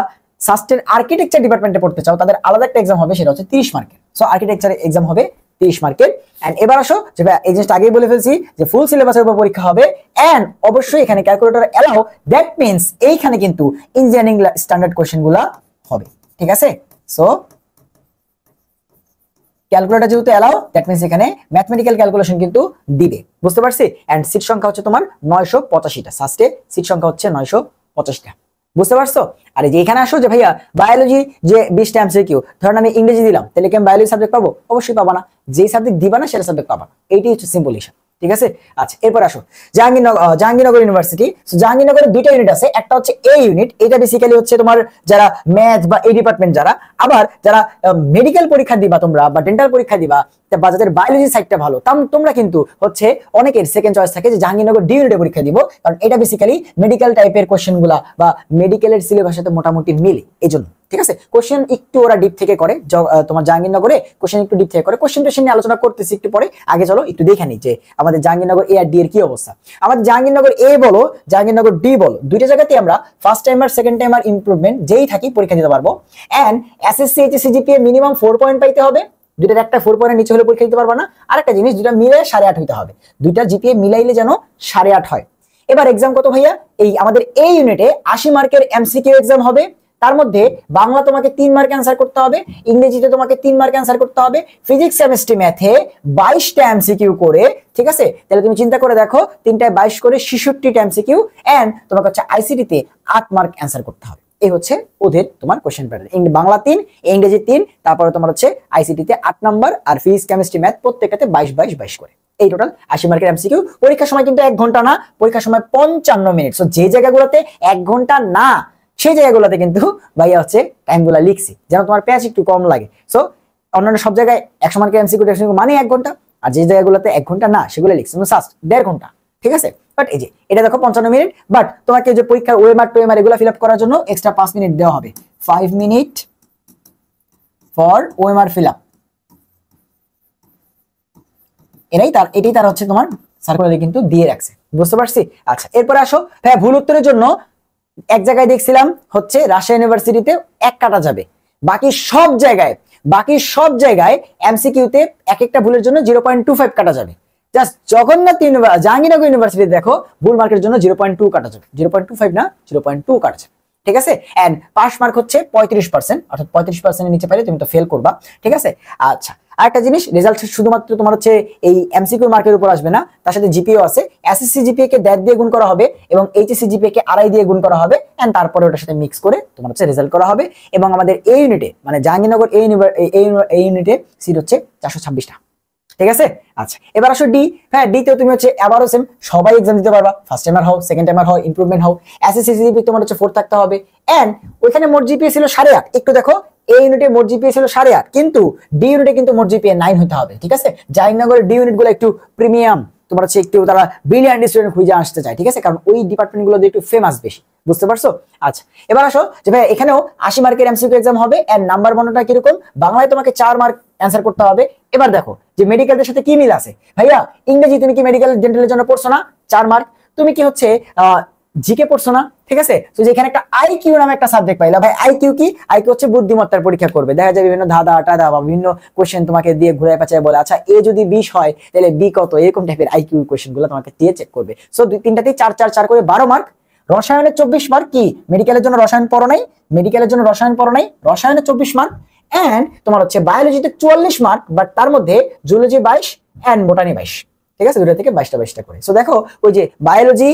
সাস্টেন আর্কিটেকচার ডিপার্টমেন্টে পড়তে চাও তাদের আলাদা একটা এক্সাম হবে, সেটা হচ্ছে 30 মার্কের। সো আর্কিটেকচার এক্সাম হবে 30 মার্কের। এন্ড এবার আসো যে এই জিনিসটা আগেই বলে ফেলছি যে ফুল সিলেবাসের উপর পরীক্ষা হবে, এন্ড অবশ্যই এখানে ক্যালকুলেটর এলাও, দ্যাট মিন্স এইখানে কিন্তু ইঞ্জিনিয়ারিং স্ট্যান্ডার্ড কোশ্চেন গুলা হবে, ঠিক আছে। সো ক্যালকুলেটর যেহেতু এলাও, দ্যাট মিন্স এখানে ম্যাথমেটিক্যাল ক্যালকুলেশন কিন্তু দিবে, বুঝতে পারছি। এন্ড সিট সংখ্যা হচ্ছে তোমার 985টা, সাস্টে সিট সংখ্যা হচ্ছে 985টা, বুঝতে পারছো। আর যে এখানে আসো যে ভাইয়া বায়োলজি যে 20টা এমসিকিউ, ধরেন আমি ইংরেজি দিলাম, তাহলে কি আমি বায়োলজি সাবজেক্ট পাবো? অবশ্যই পাবো না। যেই সাবজেক্ট দিবা না সেটা সাবজেক্ট পাবা, এইটাই হচ্ছে সিম্পল হিসাব, ঠিক আছে। আচ্ছা, এরপর আসো জাহাঙ্গীরনগর ইউনিভার্সিটি। জাহাঙ্গীরনগরের 2টা ইউনিট আছে, একটা হচ্ছে এ ইউনিট, এটা বেসিক্যালি হচ্ছে তোমার যারা ম্যাথ বা এই ডিপার্টমেন্ট যারা, আবার যারা মেডিকেল পরীক্ষা দিবা তোমরা বা ডেন্টাল পরীক্ষা দিবা বা যাদের বায়োলজি সাইডটা ভালো, তোমরা কিন্তু হচ্ছে অনেকের সেকেন্ড চয়েস থাকে যে জাহাঙ্গীরনগর ডি ইউনিটে পরীক্ষা দিব, কারণ এটা বেসিক্যালি মেডিকেল টাইপের কোশ্চেন গুলা বা মেডিকেলের সিলেবাসের সাথে মোটামুটি মিলে, এজন্য, ঠিক আছে। কোশ্চেন একটু ওরা ডিপ থেকে করে, তোমার জাহাঙ্গীরনগরে কোশ্চেন একটু ডিপ থেকে করে। কোশ্চেন টোশ্চেন নিয়ে আলোচনা করতেছি একটু পরে, আগে চলো একটু দেখে নিই যে আমাদের জাহাঙ্গীরনগর এ আর ডি এর কি অবস্থা। আমাদের জাহাঙ্গীরনগর এ বলো জাহাঙ্গীরনগর ডি বলো, দুইটা জায়গাতে আমরা first timer second timer improvement যেই থাকি পরীক্ষা দিতে পারবো। And SSC HSC GPA minimum 4 point পাইতে হবে, দুইটার একটা 4 পয়েন্টের নিচে হলে পরীক্ষা দিতে পারবা না। আরেকটা জিনিস, দুইটা মিলে 8.5 হইতে হবে, দুইটা জিপিএ মিলাইলে যেন 8.5 হয়। এবার এক্সাম কত ভাইয়া? এই আমাদের এই ইউনিটে 80 মার্কের এমসিকিউ এক্সাম হবে, তার মধ্যে বাংলা তোমাকে 3 মার্ক অ্যান্সার করতে হবে, ইংরেজিতে তোমাকে 3 মার্ক অ্যান্সার করতে হবে, ফিজিক্স কেমিস্ট্রি ম্যাথে 22টা এমসিকিউ করে, ঠিক আছে। তাহলে তুমি চিন্তা করে দেখো, 3টায় 22 করে 66টা এমসিকিউ, এন্ড তোমাকে হচ্ছে আইসিটি তে 8 মার্ক অ্যান্সার করতে হবে। এই হচ্ছে ওদের তোমার কোশ্চেন প্যাটার্ন। বাংলা 3, ইংরেজি 3, তারপরে তোমার হচ্ছে আইসিটি তে 8 নাম্বার, আর ফিজিক্স কেমিস্ট্রি ম্যাথ প্রত্যেকটাতে 22 করে। এই টোটাল 80 মার্কের এমসিকিউ। পরীক্ষার সময় কিন্তু 1 ঘন্টা না, পরীক্ষার সময় 55 মিনিট। সো যে জায়গাগুলোতে 1 ঘন্টা না, সেই জায়গাগুলোতে কিন্তু ভাইয়া হচ্ছে টাইমগুলো লিখছি যেন তোমার প্যাচ একটু কম লাগে। সো অন্যান্য সব জায়গায় 100 মার্কের এমসিকিউ মানে 1 ঘন্টা, আর যে জায়গাগুলোতে 1 ঘন্টা না সেগুলো লিখছি জাস্ট 1.5 ঘন্টা, ঠিক আছে। বাট এই যে এটা দেখো 55 মিনিট, বাট তোমাকে যে পরীক্ষার ওএমআর টোএমআর এগুলো ফিল আপ করার জন্য এক্সট্রা 5 মিনিট দেওয়া হবে, 5 minute for OMR fill up. এটাই তার হচ্ছে তোমার সার্কুলারে কিন্তু দিয়ে রাখছে, বুঝতে পারছি। আচ্ছা, এরপরে আসো হ্যাঁ, ভুল উত্তরের জন্য এক জায়গায় দেখছিলাম হচ্ছে রাজশাহী ইউনিভার্সিটিতে 1 কাটা যাবে, বাকি সব জায়গায় এমসিকিউতে এক একটা ভুলের জন্য 0.25 কাটা যাবে। জাস্ট জাহাঙ্গীরনগর ইউনিভার্সিটি দেখো ভুল মার্কের জন্য 0.2 কাটা যাবে, 0.25 না 0.2 কাটা যাবে, ঠিক আছে। এন্ড পাস মার্ক হচ্ছে 35%, অর্থাৎ 35% এর নিচে পাইলে তুমি তো ফেল করবা, ঠিক আছে। আচ্ছা, আরেকটা জিনিস, রেজাল্ট শুধুমাত্র তোমার হচ্ছে এই এমসিকিউ মার্কের উপর আসবে না, তার সাথে জিপিও আছে। এসএসসি জিপিএ কে 1.5 দিয়ে গুণ করা হবে এবং এইচএসসি জিপিএ কে 2.5 দিয়ে গুণ করা হবে, এন্ড তারপরে ওটার সাথে মিক্স করে তোমার হচ্ছে রেজাল্ট করা হবে। এবং আমাদের এই ইউনিটে মানে জাহাঙ্গীরনগর এই ইউনিটে সিট হচ্ছে 426টা, ঠিক আছে। আচ্ছা, এবার আসো ডি। হ্যাঁ, ডি তেও তুমি হচ্ছে আবারও সেম, সবাই এক্সাম দিতে পারবা, ফার্স্ট টাইমার হও, সেকেন্ড টাইমার হও, ইমপ্রুভমেন্ট হও। এসএসসি জিপিএ তোমার হচ্ছে 4 থাকতে হবে, এন্ড ওইখানে মোট জিপিএ ছিল 8.5। একটু দেখো, এই ইউনিটে মোট জিপিএ ছিল 8.5, কিন্তু ডি ইউনিটে কিন্তু মোট জিপিএ 9 হতে হবে, ঠিক আছে। জাহাঙ্গীরনগরের ডি ইউনিট গুলো একটু প্রিমিয়াম, তোমার হচ্ছে একটু তারা ব্রিলিয়ান্ট স্টুডেন্ট খুঁজে আসতে চায়, ঠিক আছে, কারণ ওই ডিপার্টমেন্ট গুলো একটু ফেমাস বেশি, বুঝতে পারছো। আচ্ছা, এবার আসো যে ভাই এখানেও 80 মার্কের এমসিকিউ এক্সাম হবে, এন্ড নাম্বার বর্ণনা কিরকম? বাংলায় তোমাকে 4 মার্ক অ্যান্সার করতে হবে। এবার দেখো যে মেডিকেলের সাথে কি মিল আছে ভাইয়া, ইংরেজি তুমি কি মেডিকেল ডেন্টালের জন্য পড়ছো না, 4 মার্ক। তুমি কি হচ্ছে জিকে পড়ছো না, ঠিক আছে। তো যেখানে একটা আইকিউ নামে একটা সাবজেক্ট পাইলা, ভাই আইকিউ কি? আইকিউ হচ্ছে বুদ্ধিমত্তার পরীক্ষা করবে, দেখা যায় বিভিন্ন ধাঁধা টাদা বা বিভিন্ন কোশ্চেন তোমাকে দিয়ে ঘুরায় পেঁচায় বলে, আচ্ছা এ যদি 20 হয় তাহলে বি কত, এরকম টাইপের আইকিউ কোশ্চেন গুলো তোমাকে দিয়ে চেক করবে। সো 3টাতেই 4 4 4 করে 12 মার্ক। রসায়নের 24 মার্ক, কি মেডিকেলের জন্য রসায়ন পড়ো নাই, রসায়নের 24 মার্ক। এন্ড তোমার হচ্ছে বায়োলজিতে 44 মার্ক, বাট তার মধ্যে জুলজি 22 এন্ড বোটানি 22, ঠিক আছে, দুটো থেকে 22টা করে। সো দেখো ওই যে বায়োলজি,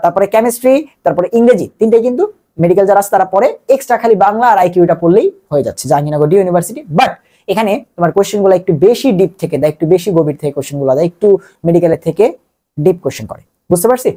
তারপরে কেমিস্ট্রি, তারপরে ইংরেজি, তিনটাই কিন্তু মেডিকেল যারা আছে তারা পড়ে, এক্সট্রা খালি বাংলা আর আইকিউটা পড়লেই হয়ে যাচ্ছে জাহাঙ্গীরনগর ডি ইউনিভার্সিটি। বাট এখানে তোমার কোশ্চেন গুলো একটু বেশি ডিপ থেকে দেয়, একটু বেশি গভীর থেকে কোশ্চেন গুলো দেয়, একটু মেডিকেলের থেকে ডিপ কোশ্চেন করে, বুঝতে পারছি।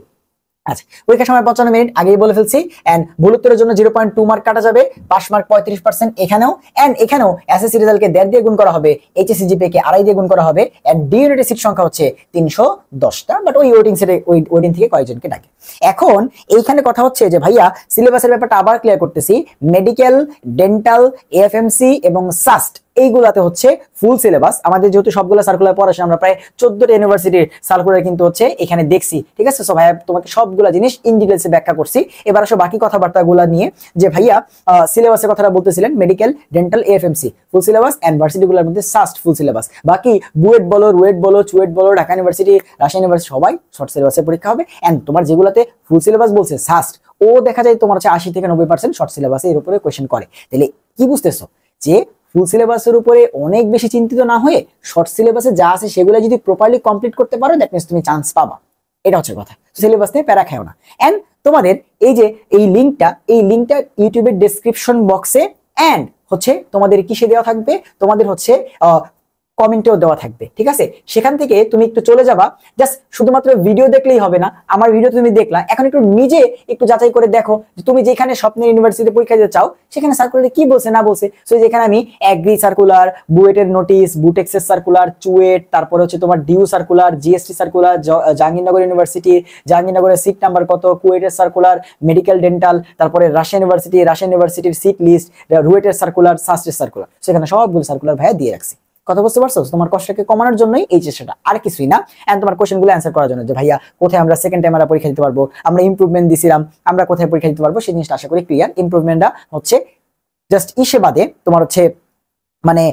আচ্ছা, পরীক্ষার সময় 55 মিনিট আগেই বলে ফেলছি। এন্ড ভুল উত্তরের জন্য 0.2 মার্ক কাটা যাবে, পাস মার্ক 35% এখানেও। এন্ড এখানেও এসএসসি রেজাল্টকে 1.5 দিয়ে গুণ করা হবে, এইচএসসি জিপিএ কে 2.5 দিয়ে গুণ করা হবে। এন্ড ডি ইউনিটের সিট সংখ্যা হচ্ছে 310টা, বাট ওই ওয়েটিং সেটে ওই ওয়েটিং থেকে কয়েকজনকে ডাকে। এখন এইখানে কথা হচ্ছে যে ভাইয়া সিলেবাসের ব্যাপারটা আবার ক্লিয়ার করতেছি। মেডিকেল, ডেন্টাল, এএফএমসি এবং সাস্ট এইগুলাতে হচ্ছে ফুল সিলেবাস। আমাদের যেহেতু সবগুলো সার্কুলার পড়াশি, আমরা প্রায় 14টা ইউনিভার্সিটির সার্কুলার কিন্তু হচ্ছে এখানে দেখছি, ঠিক আছে। সো ভাইয়া তোমাকে সবগুলা জিনিস ইন ডিটেইলসে ব্যাখ্যা করছি। এবার আসো বাকি কথাবার্তাগুলো নিয়ে, যে ভাইয়া সিলেবাসের কথাটা বলতেছিলেন, medical, dental, AFMC full syllabus, and ভার্সিটিগুলোর মধ্যে সাস্ট ফুল সিলেবাস। বাকি বুয়েট বলো, রুয়েট বলো, চুয়েট বলো, ঢাকা ইউনিভার্সিটি, রাজশাহী ইউনিভার্সিটি সবাই শর্ট সিলেবাসের পরীক্ষা হবে। এন্ড তোমার যেগুলোতে ফুল সিলেবাস বলছে সাস্ট, ও দেখা যায় তোমার হচ্ছে 80 থেকে 90% শর্ট সিলেবাসে এর উপরে কোয়েশ্চেন করে। তাহলে কি বুঝতেছো যে ফুল সিলেবাসের উপরে অনেক বেশি চিন্তিত না হয়ে শর্ট সিলেবাসে যা আছে সেগুলো যদি প্রপারলি কমপ্লিট করতে পারো, দ্যাট মিন্স তুমি চান্স পাবা। এটা হচ্ছে কথা। সিলেবাস নিয়ে প্যারা খাও না। এন্ড তোমাদের এই যে এই লিঙ্কটা ইউটিউবের ডেসক্রিপশন বক্সে এন্ড হচ্ছে তোমাদের কিসে দেওয়া থাকবে, তোমাদের হচ্ছে কমেন্টেও দেওয়া থাকবে, ঠিক আছে। সেখান থেকে তুমি একটু চলে যাবা, জাস্ট শুধুমাত্র ভিডিও দেখলেই হবে না। আমার ভিডিও তুমি দেখলা, এখন একটু নিজে একটু যাচাই করে দেখো যে তুমি যেখানে স্বপ্নের ইউনিভার্সিটিতে পরীক্ষা দিতে চাও সেখানে সার্কুলারে কি বলছে না বলছে। সো যেখানে আমি এগ্রি সার্কুলার, বুয়েটের নোটিশ, বুটেক্সের সার্কুলার, চুয়েট, তারপরে হচ্ছে তোমার DU circular, GST circular, Jahangirnagar university, জাহাঙ্গীরনগরের সিট নাম্বার কত, কুয়েটের সার্কুলার, মেডিকেল, ডেন্টাল, তারপরে রাজশাহী ইউনিভার্সিটির সিট লিস্ট, রুয়েটের সার্কুলার, সাস্টের সার্কুলার, সেখানে সবগুলো সার্কুলার ভাইয়া দিয়ে রাখছি। কথা বুঝতে পারছো? তোমার কষ্টকে কমানোর জন্যই এই চেষ্টাটা, আর কিছুই না। এন্ড তোমার কোশ্চেনগুলো অ্যান্সার করার জন্য, যে ভাইয়া কোথায় আমরা সেকেন্ড টাইম পরীক্ষা দিতে পারবো, আমরা ইমপ্রুভমেন্ট দিছিলাম, আমরা কোথায় পরীক্ষা দিতে পারবো, সেই জিনিসটা আশা করি ক্লিয়ার। ইমপ্রুভমেন্টটা হচ্ছে জাস্ট ইসে বাদে তোমার হচ্ছে মানে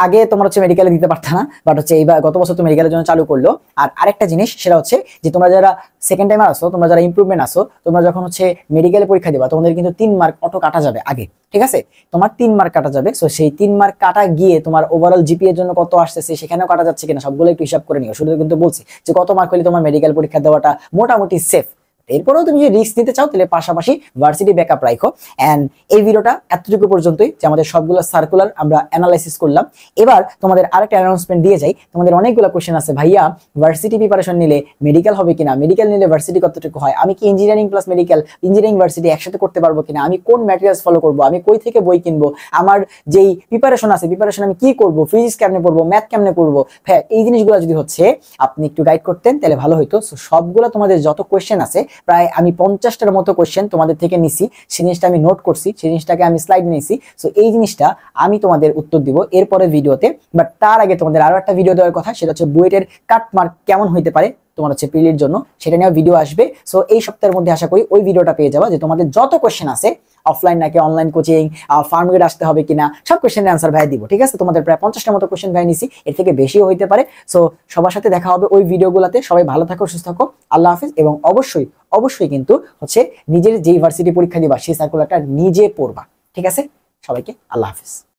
আগে তোমার হচ্ছে মেডিকেলে দিতে পারতা না, বাট হচ্ছে এইবার গত বছর তো মেডিকেলের জন্য চালু করলো। আর আরেকটা জিনিস সেটা হচ্ছে যে তোমরা যারা সেকেন্ড টাইমার আসো, তোমরা যারা ইমপ্রুভমেন্ট আসো, তোমরা যখন হচ্ছে মেডিকেলে পরীক্ষা দিবা তোমাদের কিন্তু 3 মার্ক অটো কাটা যাবে আগে, ঠিক আছে। তোমার 3 মার্ক কাটা যাবে। সো সেই 3 মার্ক কাটা গিয়ে তোমার ওভারঅল জিপিএর জন্য কত আসতেছে সেখানেও কাটা যাচ্ছে কিনা সবগুলো একটু হিসাব করে নিও। শুধু কিন্তু বলছি যে কত মার্ক হলে তোমার মেডিকেল পরীক্ষা দেওয়াটা মোটামুটি সেফ। এরপরেও তুমি যদি রিস্ক নিতে চাও তাহলে পাশাপাশি ভার্সিটি ব্যাকআপ রাখো। এন্ড এই ভিডিওটা এতটুকু পর্যন্তই, যে আমাদের সবগুলো সার্কুলার আমরা অ্যানালাইসিস করলাম। এবার তোমাদের আরেকটা অ্যানাউন্সমেন্ট দিয়ে যাই। তোমাদের অনেকগুলো কোশ্চেন আছে, ভাইয়া ভার্সিটি প্রিপারেশন নিলে মেডিকেল হবে কিনা, মেডিকেল নিলে ভার্সিটি কতটুকু হয়, আমি কি engineering plus medical, engineering varsity একসাথে করতে পারবো কিনা, আমি কোন ম্যাটেরিয়ালস ফলো করবো, আমি কই থেকে বই কিনবো, আমার যেই প্রিপারেশন আছে প্রিপারেশন আমি কি করবো, ফিজিক্স কেমনে পড়বো, ম্যাথ কেমনে পড়বো। হ্যাঁ, এই জিনিসগুলো যদি হচ্ছে আপনি একটু গাইড করতেন তাহলে ভালো হইতো। সবগুলো তোমাদের যত কোশ্চেন আছে, প্রায় আমি 50টার মতো কোশ্চেন তোমাদের থেকে নিছি, সেই জিনিসটা আমি নোট করছি, সেই জিনিসটাকে আমি স্লাইড নিয়েছি। সো এই জিনিসটা আমি তোমাদের উত্তর দিব এরপরে ভিডিওতে। বাট তার আগে তোমাদের আরো একটা ভিডিও দেওয়ার কথা, সেটা হচ্ছে বুয়েটের কাট মার্ক কেমন হইতে পারে তোমার হচ্ছে প্রিলির জন্য, সেটা নিয়ে ভিডিও আসবে। সো এই সপ্তাহের মধ্যে আশা করি ওই ভিডিওটা পেয়ে যাবা, যে তোমাদের যত কোশ্চেন আছে, অফলাইন নাকি অনলাইন কোচিং, ফার্ম গেট আসতে হবে কিনা, সব কোশ্চেনের অ্যান্সার ভাই দিব, ঠিক আছে। তোমাদের প্রায় 50টার মতো কোশ্চেন ভাই নিছি, এর থেকে বেশিও হইতে পারে। সো সবার সাথে দেখা হবে ওই ভিডিওগুলোতে। সবাই ভালো থাকো, সুস্থ থাকো, আল্লাহ হাফিজ। এবং অবশ্যই কিন্তু হচ্ছে নিজের যে ইউনিভার্সিটি পরীক্ষা দিবা সেই সার্কুলারটা নিজে পড়বা, ঠিক আছে। সবাইকে আল্লাহ হাফিজ।